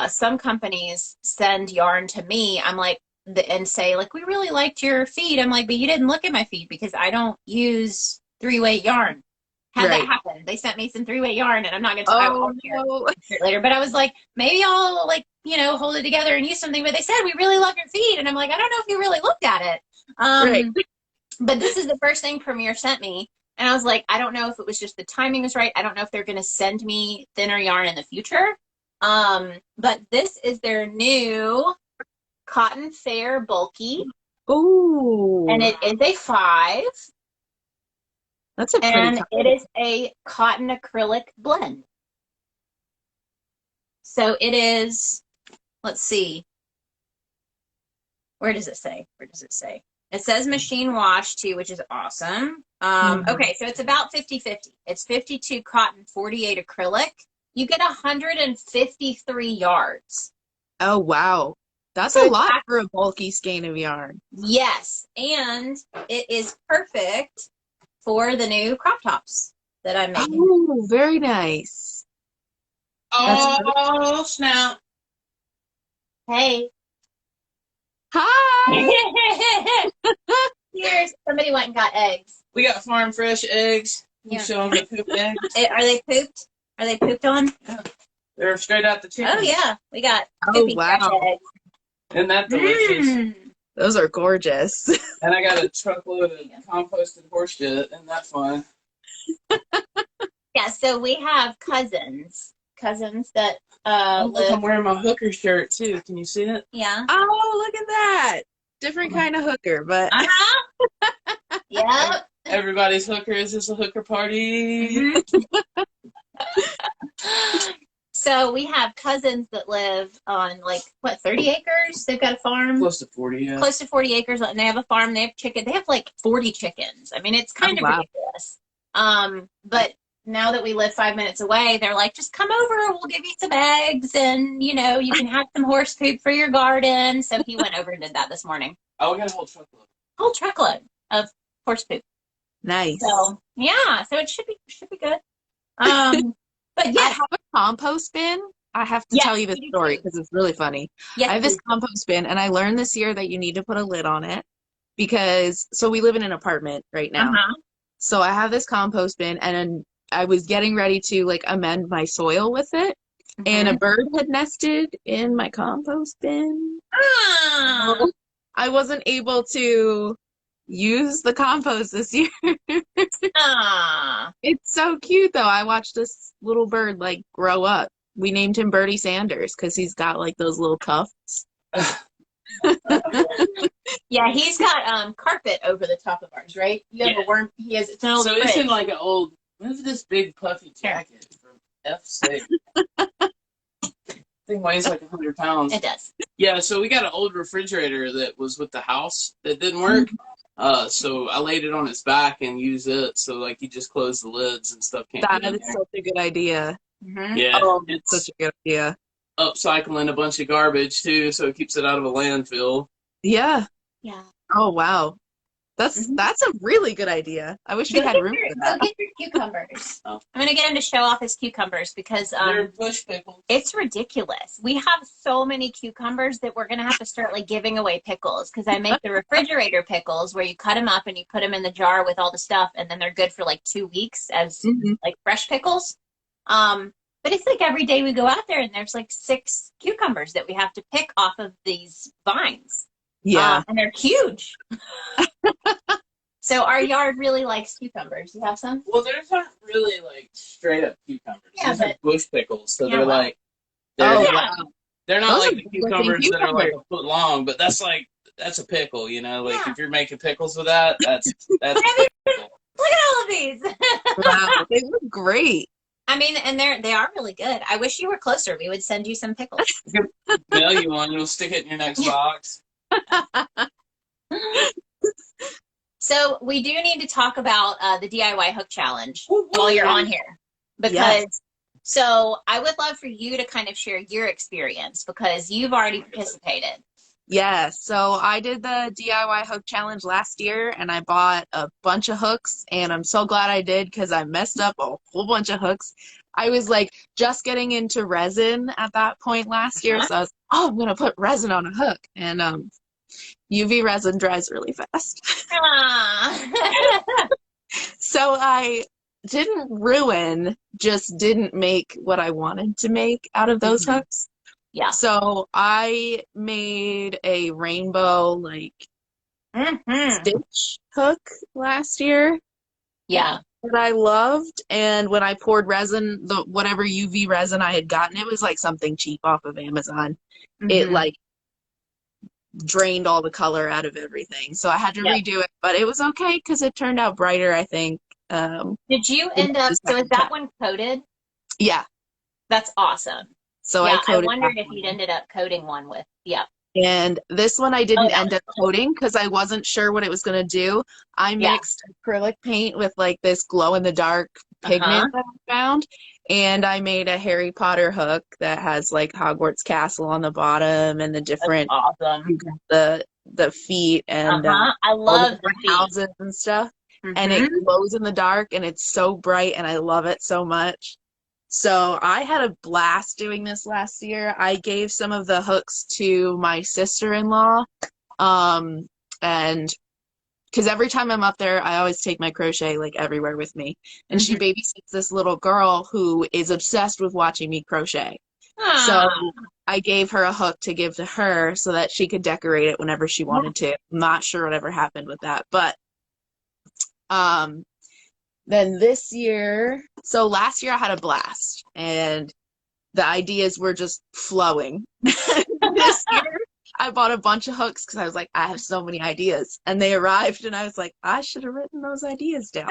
some companies send yarn to me, I'm like and say like we really liked your feed. I'm like, but you didn't look at my feed because I don't use 3-weight yarn. Had that happen, they sent me some 3-weight yarn, and I'm not gonna talk later. But I was like, maybe I'll like hold it together and use something. But they said we really love your feed, and I'm like, I don't know if you really looked at it. But this is the first thing Premier sent me. And I was like, I don't know if it was just the timing was right. I don't know if they're going to send me thinner yarn in the future. But this is their new Cotton Fair Bulky. Ooh. And it is a 5. That's a pretty And it is a cotton acrylic blend. So it is, let's see. Where does it say? It says machine wash too, which is awesome. Okay, so it's about 50-50. It's 52 cotton, 48 acrylic. You get 153 yards. Oh, wow. That's a lot for a bulky skein of yarn. Yes, and it is perfect for the new crop tops that I'm making. Oh, very nice. Oh, snap. Hey. Hi. Here's somebody went and got eggs. We got farm fresh eggs. Yeah. You show them the pooped eggs. Are they pooped? Are they pooped on? They're straight out the chicken. Oh yeah, we got Oh, wow. eggs. Isn't that delicious? Those are gorgeous. And I got a truckload of composted horse shit. Isn't that fun? Yeah, so we have cousins that Look, I'm wearing my hooker shirt too. Can you see it? Yeah. Oh, look at that. Different kind of hooker, but Yep. Everybody's hooker. Is this a hooker party? Mm-hmm. So we have cousins that live on 30 acres? They've got a farm. Close to 40, yeah. Close to 40 acres, and they have a farm. They have chicken. They have 40 chickens. I mean, it's kind of ridiculous. But now that we live 5 minutes away, they're like, just come over. We'll give you some eggs, and you can have some horse poop for your garden. So he went over and did that this morning. Oh, we got a whole truckload. Whole truckload of horse poop. nice. So yeah, so it should be good. But yeah, I have a compost bin. I have to tell you this story because it's really funny. yes, I have this compost bin, and I learned this year that you need to put a lid on it so we live in an apartment right now. So I have this compost bin, and I was getting ready to amend my soil with it, and a bird had nested in my compost bin. Ah. I wasn't able to use the compost this year. Ah. It's so cute though. I watched this little bird like grow up. We named him Birdie Sanders because he's got like those little tufts. Yeah, he's got carpet over the top of ours, right? You have a worm. He has it's an old So fridge. it's in like an old. What is this big puffy jacket from F6? Thing weighs like 100 pounds. It does. Yeah, so we got an old refrigerator that was with the house that didn't work. So I laid it on its back and used it. So like you just close the lids and stuff can't That get in is there. such a good idea. Mm-hmm. Yeah, Oh, it's such a good idea. upcycling a bunch of garbage too, so it keeps it out of a landfill. Yeah. Yeah. Oh wow. That's a really good idea. I wish we had room for Go that. get your cucumbers. Oh. I'm gonna get him to show off his cucumbers because They're bush pickles. it's ridiculous. We have so many cucumbers that we're gonna have to start like giving away pickles because I make the refrigerator pickles where you cut them up and you put them in the jar with all the stuff and then they're good for like 2 weeks as like fresh pickles. But it's like every day we go out there and there's like 6 cucumbers that we have to pick off of these vines. Yeah. And they're huge. So our yard really likes cucumbers. You have some? Well, there's not really like straight up cucumbers. Yeah, These are but- bush pickles, so Yeah, they're well. like they're, Oh Yeah. wow. they're not Those like are the good looking cucumbers that are like cucumbers. a foot long, but that's a pickle, you know. Like Yeah. if you're making pickles with that, that's I mean, a pickle. look at all of these. Wow. They look great. I mean, and they are really good. I wish you were closer. We would send you some pickles. Mail you one, you'll stick it in your next box. So we do need to talk about the DIY hook challenge Woo, woo. while you're on here. Because Yes. so I would love for you to kind of share your experience because you've already participated. Yeah, so I did the DIY hook challenge last year and I bought a bunch of hooks and I'm so glad I did because I messed up a whole bunch of hooks. I was like just getting into resin at that point last year, so I was, I'm gonna put resin on a hook and UV resin dries really fast. Ah. So I didn't ruin, just didn't make what I wanted to make out of those hooks. Yeah. So I made a rainbow like stitch hook last year Yeah. that I loved, and when I poured resin, the whatever UV resin I had gotten, it was like something cheap off of Amazon. It like drained all the color out of everything, so I had to redo it, but it was okay because it turned out brighter, I think. Did you end up, so is that one coated? Yeah. That's awesome. So Yeah, I coated wondered that if you'd one. ended up coating one with, yeah. And this one I didn't that end up coating because I wasn't sure what it was going to do. I mixed acrylic paint with like this glow-in-the-dark pigment that I found, and I made a Harry Potter hook that has like Hogwarts Castle on the bottom and the different Awesome. the feet and I all the love the different feet. houses and stuff. And it glows in the dark and it's so bright and I love it so much. So I had a blast doing this last year. I gave some of the hooks to my sister-in-law. And because every time I'm up there, I always take my crochet like everywhere with me. And she babysits this little girl who is obsessed with watching me crochet. So I gave her a hook to give to her so that she could decorate it whenever she wanted to. I'm not sure whatever happened with that, but then this year, so last year I had a blast and the ideas were just flowing. This year I bought a bunch of hooks because I was like, I have so many ideas, and they arrived and I was like, I should have written those ideas down.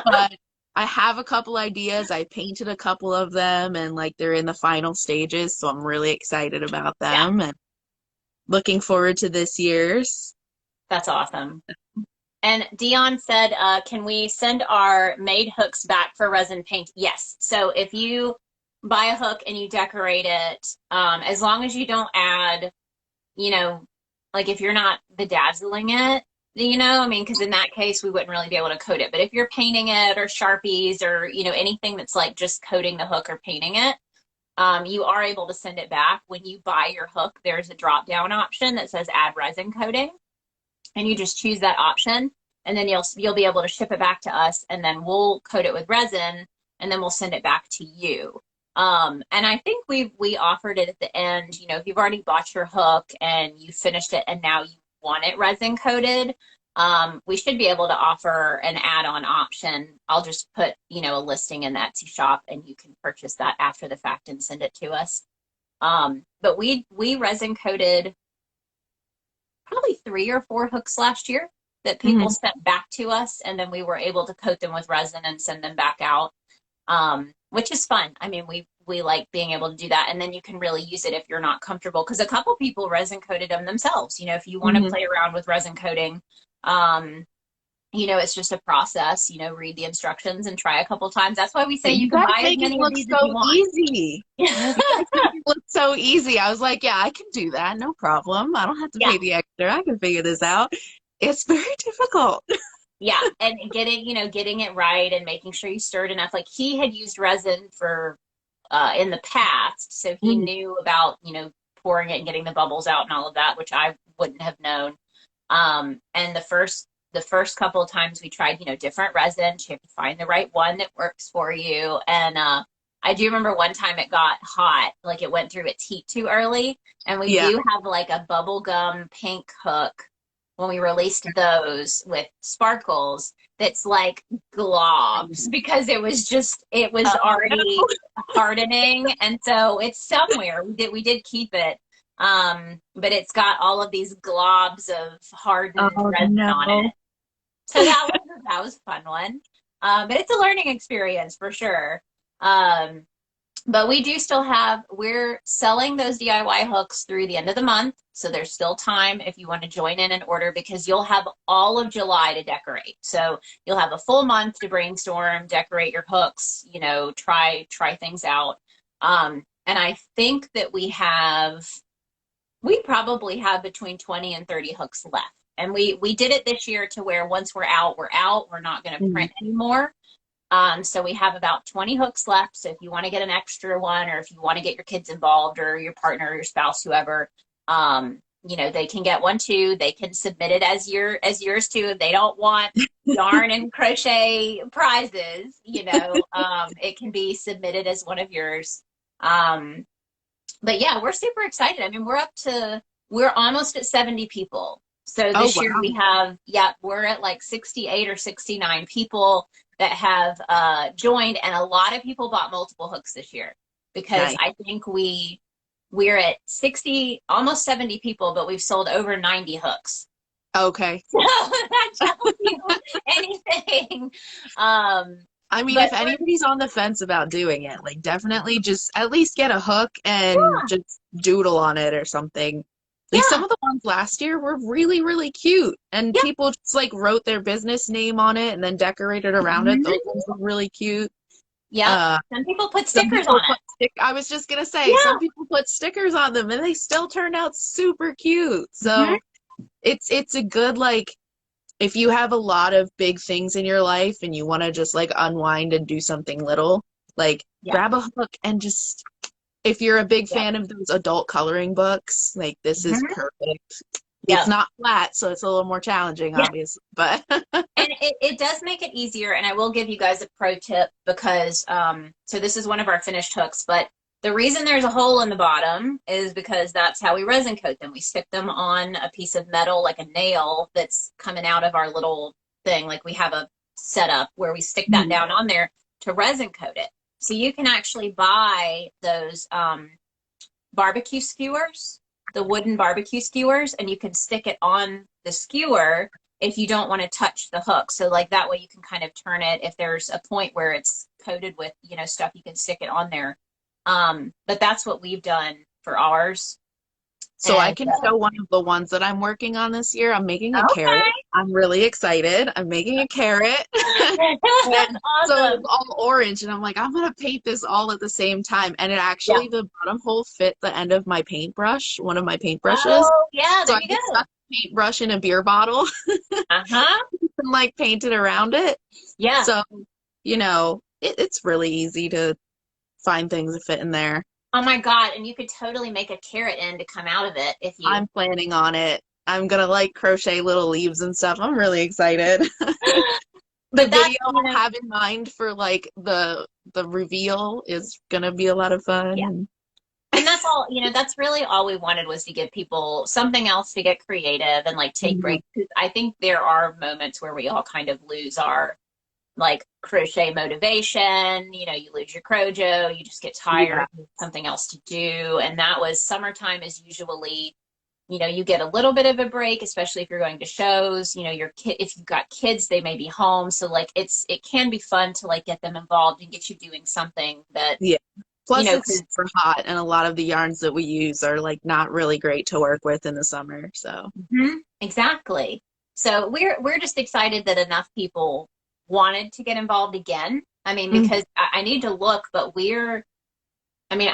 But I have a couple ideas. I painted a couple of them and like they're in the final stages, so I'm really excited about them and looking forward to this year's. That's awesome. And Dion said, can we send our made hooks back for resin paint? Yes. So if you buy a hook and you decorate it, as long as you don't add, you know, like if you're not bedazzling it, you know, I mean, because in that case, we wouldn't really be able to coat it. But if you're painting it or Sharpies or, you know, anything that's like just coating the hook or painting it, you are able to send it back. When you buy your hook, there's a drop down option that says add resin coating. And you just choose that option, and then you'll be able to ship it back to us, and then we'll coat it with resin, and then we'll send it back to you. And I think we offered it at the end. You know, if you've already bought your hook and you finished it, and now you want it resin coated, we should be able to offer an add-on option. I'll just put, a listing in the Etsy shop and you can purchase that after the fact and send it to us. But we resin coated probably 3 or 4 hooks last year that people sent back to us, and then we were able to coat them with resin and send them back out, which is fun. I mean, we like being able to do that, and then you can really use it if you're not comfortable, because a couple people resin coated them themselves. If you want to play around with resin coating, it's just a process. Read the instructions and try a couple times. That's why we say you can buy as many of these as you want. Easy. You guys make it look so easy. I was like, yeah, I can do that, no problem. I don't have to pay the extra. I can figure this out. It's very difficult. Yeah, and getting it right and making sure you stir it enough. Like, he had used resin for in the past, so he knew about pouring it and getting the bubbles out and all of that, which I wouldn't have known. And the first couple of times we tried different resins. You have to find the right one that works for you. And I do remember one time it got hot, like it went through its heat too early, and we do have like a bubblegum pink hook when we released those with sparkles that's like globs, because it was already hardening, and so it's somewhere. We did keep it, but it's got all of these globs of hardened resin on it. So that was a fun one, but it's a learning experience for sure. But we do still we're selling those DIY hooks through the end of the month. So there's still time if you want to join in and order, because you'll have all of July to decorate. So you'll have a full month to brainstorm, decorate your hooks, try things out. And I think that we probably have between 20 and 30 hooks left. And we did it this year to where once we're out, we're out. We're not going to print anymore. So we have about 20 hooks left. So if you want to get an extra one, or if you want to get your kids involved, or your partner, or your spouse, whoever, they can get one too. They can submit it as yours too. If they don't want yarn and crochet prizes, it can be submitted as one of yours. But yeah, we're super excited. I mean, we're almost at 70 people. So this year we have, we're at like 68 or 69 people that have joined, and a lot of people bought multiple hooks this year, because I think we're at 60, almost 70 people, but we've sold over 90 hooks. Okay. So that tells you anything. I mean, if anybody's on the fence about doing it, like, definitely just at least get a hook and just doodle on it or something. Like, some of the ones last year were really, really cute, and people just like wrote their business name on it and then decorated around it. Those ones were really cute. Yeah, some people put stickers on it. I was just gonna say, some people put stickers on them, and they still turned out super cute. So it's a good, like, if you have a lot of big things in your life and you want to just like unwind and do something little, like grab a hook and just. If you're a big fan of those adult coloring books, like, this is perfect. It's not flat, so it's a little more challenging, obviously, but. And it does make it easier. And I will give you guys a pro tip, because, so this is one of our finished hooks, but the reason there's a hole in the bottom is because that's how we resin coat them. We stick them on a piece of metal, like a nail that's coming out of our little thing. Like, we have a setup where we stick that down on there to resin coat it. So you can actually buy those barbecue skewers, the wooden barbecue skewers, and you can stick it on the skewer if you don't want to touch the hook. So like that way you can kind of turn it. If there's a point where it's coated with, stuff, you can stick it on there. But that's what we've done for ours. So I can show one of the ones that I'm working on this year. I'm making a carrot. I'm really excited. I'm making a carrot. Awesome. So it's all orange, and I'm like, I'm going to paint this all at the same time. And it actually, the bottom hole fit the end of my paintbrush, one of my paintbrushes. Oh, yeah, so there you go. Stuck the paintbrush in a beer bottle. Uh-huh. And like paint it around it. Yeah. So, it's really easy to find things that fit in there. Oh my God. And you could totally make a carrot end to come out of it if you. I'm planning on it. I'm going to like crochet little leaves and stuff. I'm really excited. The video I have in mind for like the reveal is going to be a lot of fun. Yeah. And that's all, that's really all we wanted, was to give people something else to get creative and like take breaks. 'Cause I think there are moments where we all kind of lose our like crochet motivation, you lose your crojo, you just get tired, Yeah. something else to do. And that was, summertime is usually, you get a little bit of a break, especially if you're going to shows, your kid, if you've got kids, they may be home. So like it can be fun to like get them involved and get you doing something that, Yeah. Plus, it's 'cause- super hot, and a lot of the yarns that we use are like not really great to work with in the summer. So exactly. So we're just excited that enough people wanted to get involved again. I mean, because I need to look, but I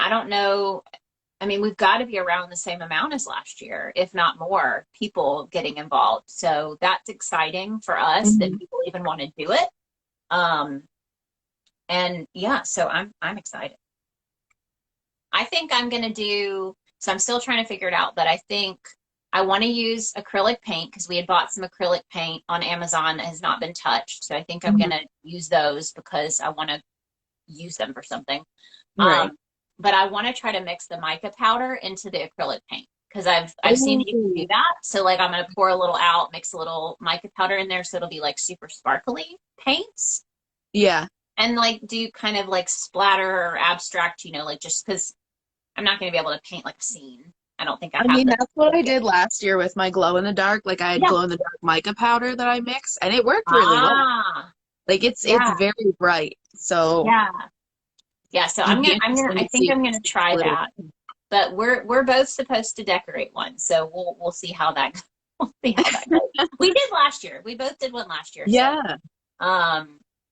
don't know. I mean, we've got to be around the same amount as last year, if not more, people getting involved. So that's exciting for us that people even want to do it. And yeah, so I'm excited. I think I'm going to do, so I'm still trying to figure it out, but I think I want to use acrylic paint, because we had bought some acrylic paint on Amazon that has not been touched. So I think I'm going to use those because I want to use them for something. right. But I want to try to mix the mica powder into the acrylic paint, because I've seen you can do that. So like I'm going to pour a little out, mix a little mica powder in there, so it'll be like super sparkly paints. Yeah. And like do kind of like splatter or abstract, like just because I'm not going to be able to paint like a scene. I don't think I have mean, that's what I did last year with my glow in the dark. Like I had glow in the dark mica powder that I mixed, and it worked really well. Like it's very bright. So yeah. So I think I'm gonna try that. But we're both supposed to decorate one, so we'll see how that goes. We'll see how that goes. We did last year. We both did one last year. Yeah. So,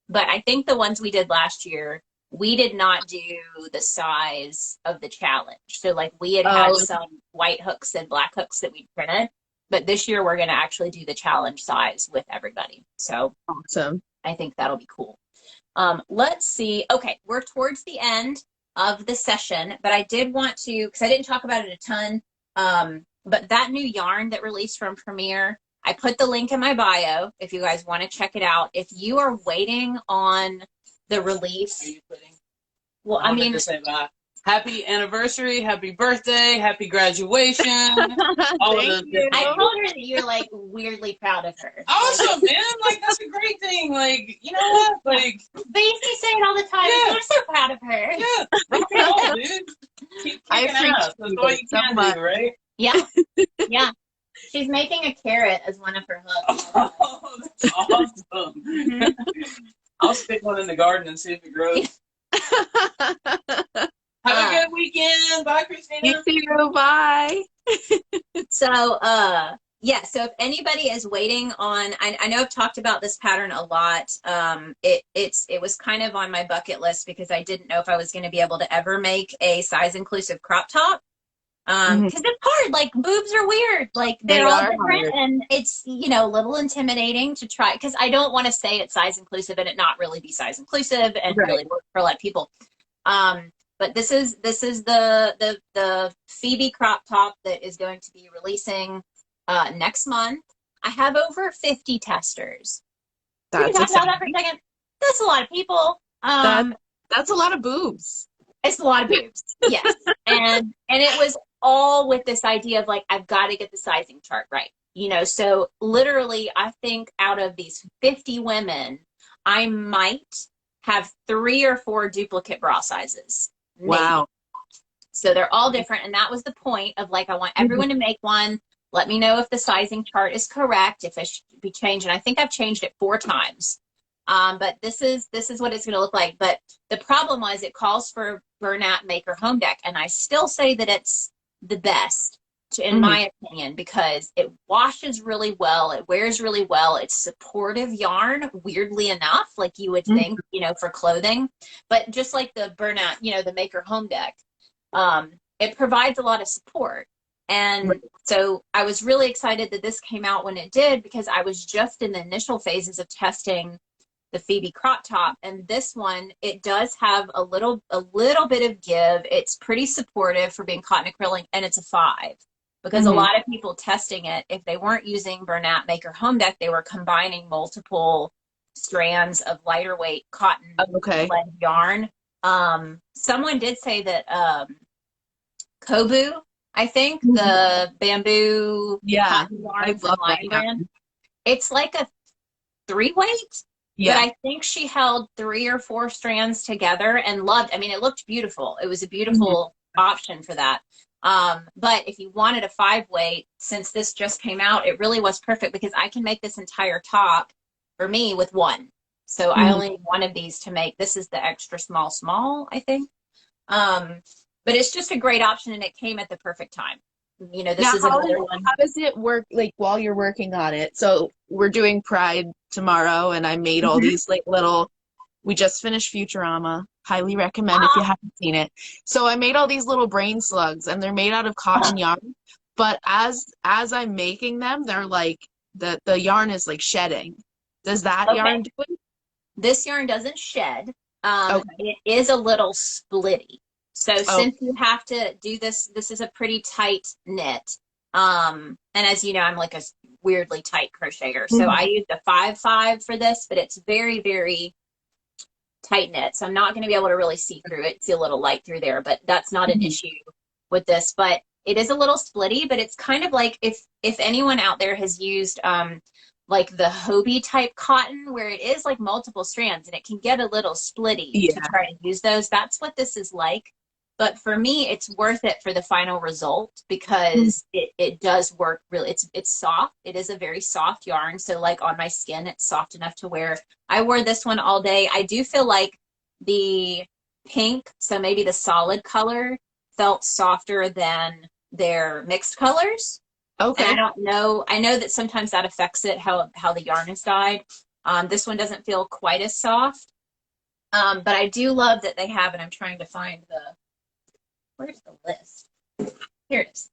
but I think the ones we did last year, we did not do the size of the challenge. So like we had some white hooks and black hooks that we printed, but this year we're going to actually do the challenge size with everybody. So awesome. I think that'll be cool. Let's see. Okay, we're towards the end of the session, but I did want to, because I didn't talk about it a ton, but that new yarn that released from Premiere, I put the link in my bio if you guys want to check it out. If you are waiting on the release. Are you putting? Well, I mean, to say bye. Happy anniversary, happy birthday, happy graduation. All of those. I told her that you're like weirdly proud of her. Awesome, man! Like that's a great thing. Like you know what? Like they used to say it all the time. Yeah. I'm so proud of her. Yeah, rock and roll, dude. Keep kicking ass. That's all you can do, right? Yeah, yeah. She's making a carrot as one of her hooks. Oh, that's awesome. I'll stick one in the garden and see if it grows. Have a good weekend. Bye, Krisztina. You too. Bye. So, so if anybody is waiting on, I know I've talked about this pattern a lot. It was kind of on my bucket list because I didn't know if I was going to be able to ever make a size inclusive crop top. Because it's hard, like boobs are weird, like they're all different, and it's a little intimidating to try, because I don't want to say it's size inclusive and it not really be size inclusive and really work for a lot of people. But this is the Phoebe crop top that is going to be releasing next month. I have over 50 testers. Can you talk about that for a second? That's a lot of people. That's a lot of boobs. It's a lot of boobs, yes. And it was all with this idea of like, I've got to get the sizing chart right. So literally, I think out of these 50 women, I might have 3 or 4 duplicate bra sizes. Maybe. Wow. So they're all different. And that was the point of like, I want everyone to make one. Let me know if the sizing chart is correct, if it should be changed. And I think I've changed it 4 times. But this is what it's going to look like. But the problem was it calls for Burnett Maker Home Deck. And I still say that it's the best, in my opinion, because it washes really well. It wears really well. It's supportive yarn, weirdly enough, like you would think, for clothing. But just like the Burnett, the Maker Home Deck, it provides a lot of support. And so I was really excited that this came out when it did, because I was just in the initial phases of testing the Phoebe crop top, and this one, it does have a little bit of give. It's pretty supportive for being cotton acrylic, and it's a 5, because a lot of people testing it, if they weren't using Burnett Maker Home Deck, they were combining multiple strands of lighter weight cotton blend yarn. Someone did say that Kobu, I think, the bamboo Yeah, cotton I yarn from love that Lion Brand. yarn. It's like a 3-weight, but Yeah. I think she held 3 or 4 strands together and loved. I mean, it looked beautiful. It was a beautiful option for that. But if you wanted a 5-weight, since this just came out, it really was perfect because I can make this entire top for me with one. So I only need one of these to make. This is the extra small, I think. But it's just a great option, and it came at the perfect time. You know, this Now, is another one. how does it work, like, while you're working on it? So we're doing Pride tomorrow, and I made all these, like, little, we just finished Futurama. Highly recommend if you haven't seen it. So I made all these little brain slugs, and they're made out of cotton yarn. But as I'm making them, they're like, the yarn is, like, shedding. Does that yarn do it? This yarn doesn't shed. Okay. It is a little splitty. So since you have to do this, this is a pretty tight knit. And as you know, I'm like a weirdly tight crocheter. So I used a 5/5 for this, but it's very, very tight knit. So I'm not going to be able to really see through it. See a little light through there, but that's not an issue with this. But it is a little splitty, but it's kind of like if anyone out there has used like the Hobie type cotton where it is like multiple strands and it can get a little splitty to try to use those. That's what this is like. But for me, it's worth it for the final result because it does work really. It's soft. It is a very soft yarn. So like on my skin, it's soft enough to wear. I wore this one all day. I do feel like the pink, so maybe the solid color, felt softer than their mixed colors. Okay. And I don't know. I know that sometimes that affects it, how the yarn is dyed. This one doesn't feel quite as soft. But I do love that they have, and I'm trying to find where's the list? Here it is.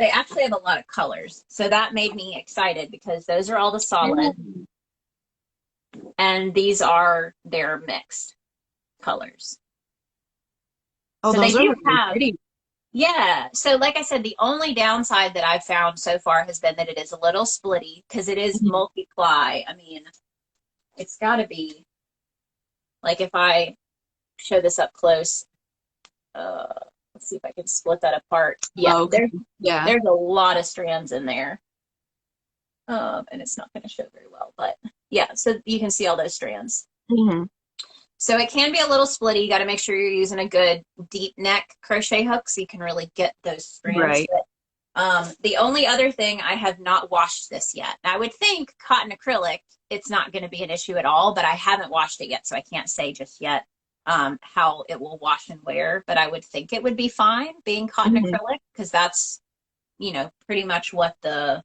They actually have a lot of colors. So that made me excited because those are all the solid. And these are their mixed colors. Oh, so those they are do really have, pretty. yeah. So like I said, the only downside that I've found so far has been that it is a little splitty because it is multi-ply. I mean, it's got to be, like if I show this up close, let's see if I can split that apart. Yeah, there's a lot of strands in there. And it's not going to show very well, but yeah, so you can see all those strands. So it can be a little splitty. You got to make sure you're using a good deep neck crochet hook so you can really get those strands. Right. But, the only other thing, I have not washed this yet. I would think cotton acrylic, it's not going to be an issue at all, but I haven't washed it yet, so I can't say just yet how it will wash and wear. But I would think it would be fine being cotton acrylic because that's, you know, pretty much what the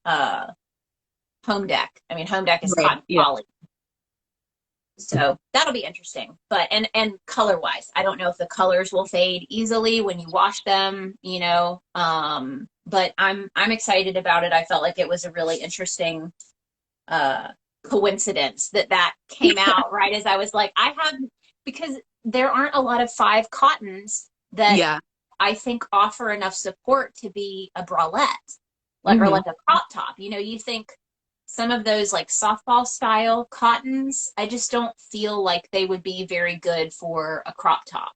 home deck. I mean, home deck is cotton poly. So that'll be interesting. But and color wise, I don't know if the colors will fade easily when you wash them, you know. But I'm excited about it. I felt like it was a really interesting coincidence that came out right as I was like, because there aren't a lot of 5 cottons that I think offer enough support to be a bralette, like or like a crop top. You know, you think some of those like softball style cottons, I just don't feel like they would be very good for a crop top.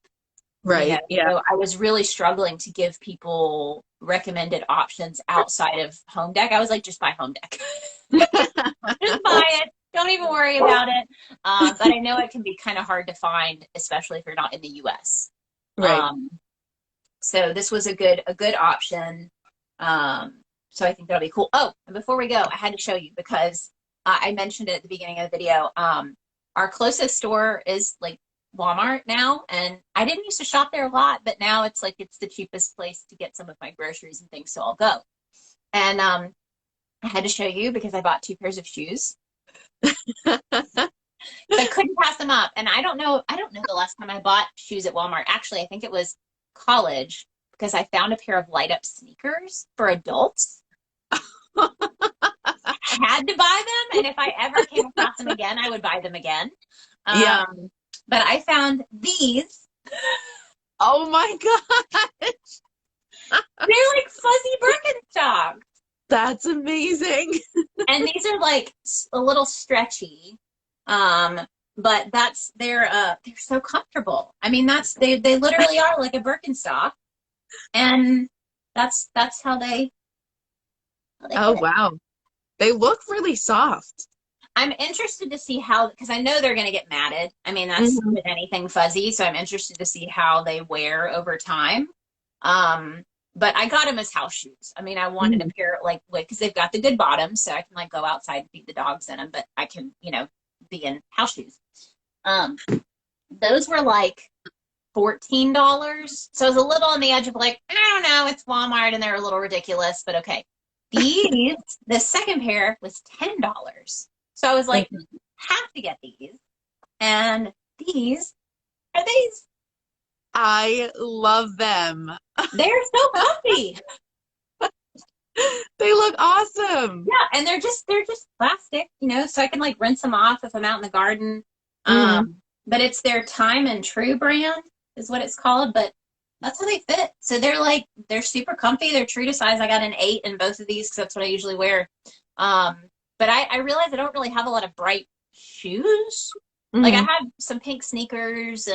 Right. You know? So I was really struggling to give people recommended options outside of home deck. I was like, just buy home deck. Just buy it. Don't even worry about it. But I know it can be kind of hard to find, especially if you're not in the US. Right. So this was a good option. So I think that'll be cool. Oh, and before we go, I had to show you because I mentioned it at the beginning of the video. Our closest store is like Walmart now, and I didn't used to shop there a lot, but now it's like it's the cheapest place to get some of my groceries and things, so I'll go. And I had to show you because I bought 2 pairs of shoes. I couldn't pass them up, and I don't know the last time I bought shoes at Walmart. Actually, I think it was college because I found a pair of light up sneakers for adults. I had to buy them, and if I ever came across them again, I would buy them again. But I found these. Oh my gosh! They're like fuzzy Birkenstocks. That's amazing. And these are like a little stretchy, but they're so comfortable. I mean, they literally are like a Birkenstock. And that's how they Oh, fit. wow. They look really soft. I'm interested to see how, because I know they're going to get matted. I mean, that's Mhm. with anything fuzzy. So I'm interested to see how they wear over time. But I got them as house shoes. I mean, I wanted a Mhm. pair like, because they've got the good bottoms, so I can like go outside and feed the dogs in them, but I can, be in house shoes. Um, those were like $14. So I was a little on the edge of like, I don't know, it's Walmart and they're a little ridiculous, but okay. These, the second pair was $10. So I was like, Mhm. have to get these. And these are these. I love them. They're so comfy. They look awesome. Yeah, and they're just plastic, so I can like rinse them off if I'm out in the garden. Hmm. But it's their Time and True brand is what it's called, but that's how they fit. So they're super comfy. They're true to size. I got an 8 in both of these because that's what I usually wear. Um, but I realized I don't really have a lot of bright shoes. Like I Hmm. have some pink sneakers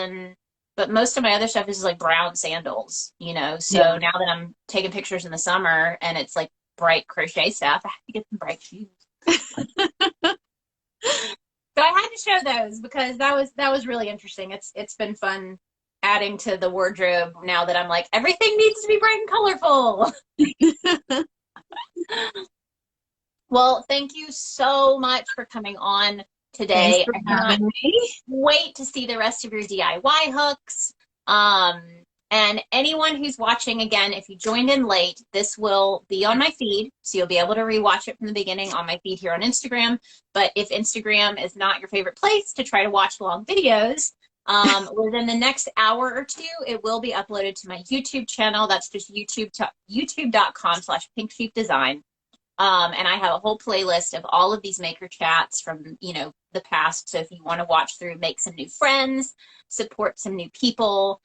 but most of my other stuff is like brown sandals. So Yeah. now that I'm taking pictures in the summer and it's like bright crochet stuff, I have to get some bright shoes. So I had to show those because that was really interesting. It's been fun adding to the wardrobe now that I'm like everything needs to be bright and colorful. Well, thank you so much for coming on Thanks today. for I cannot having me. wait to see the rest of your DIY hooks. Um, and anyone who's watching, again, if you joined in late, this will be on my feed. So you'll be able to rewatch it from the beginning on my feed here on Instagram. But if Instagram is not your favorite place to try to watch long videos, within the next hour or two, it will be uploaded to my YouTube channel. That's just youtube.com/pinksheepdesign. And I have a whole playlist of all of these maker chats from, the past. So if you want to watch through, make some new friends, support some new people,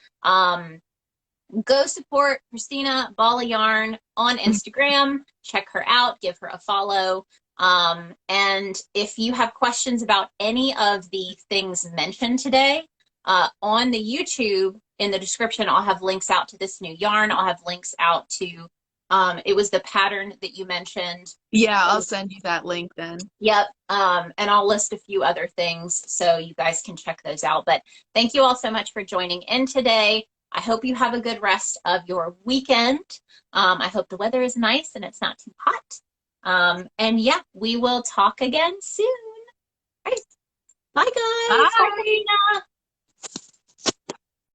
go support Krisztina of Ballayarn on Instagram. Check her out, give her a follow. And if you have questions about any of the things mentioned today, on the YouTube, in the description, I'll have links out to this new yarn. I'll have links out to, it was the pattern that you mentioned. Yeah, I'll send you that link then. Yep. And I'll list a few other things so you guys can check those out. But thank you all so much for joining in today. I hope you have a good rest of your weekend. I hope the weather is nice and it's not too hot. And yeah, we will talk again soon. All right. Bye, guys. Bye, Bye. Christina.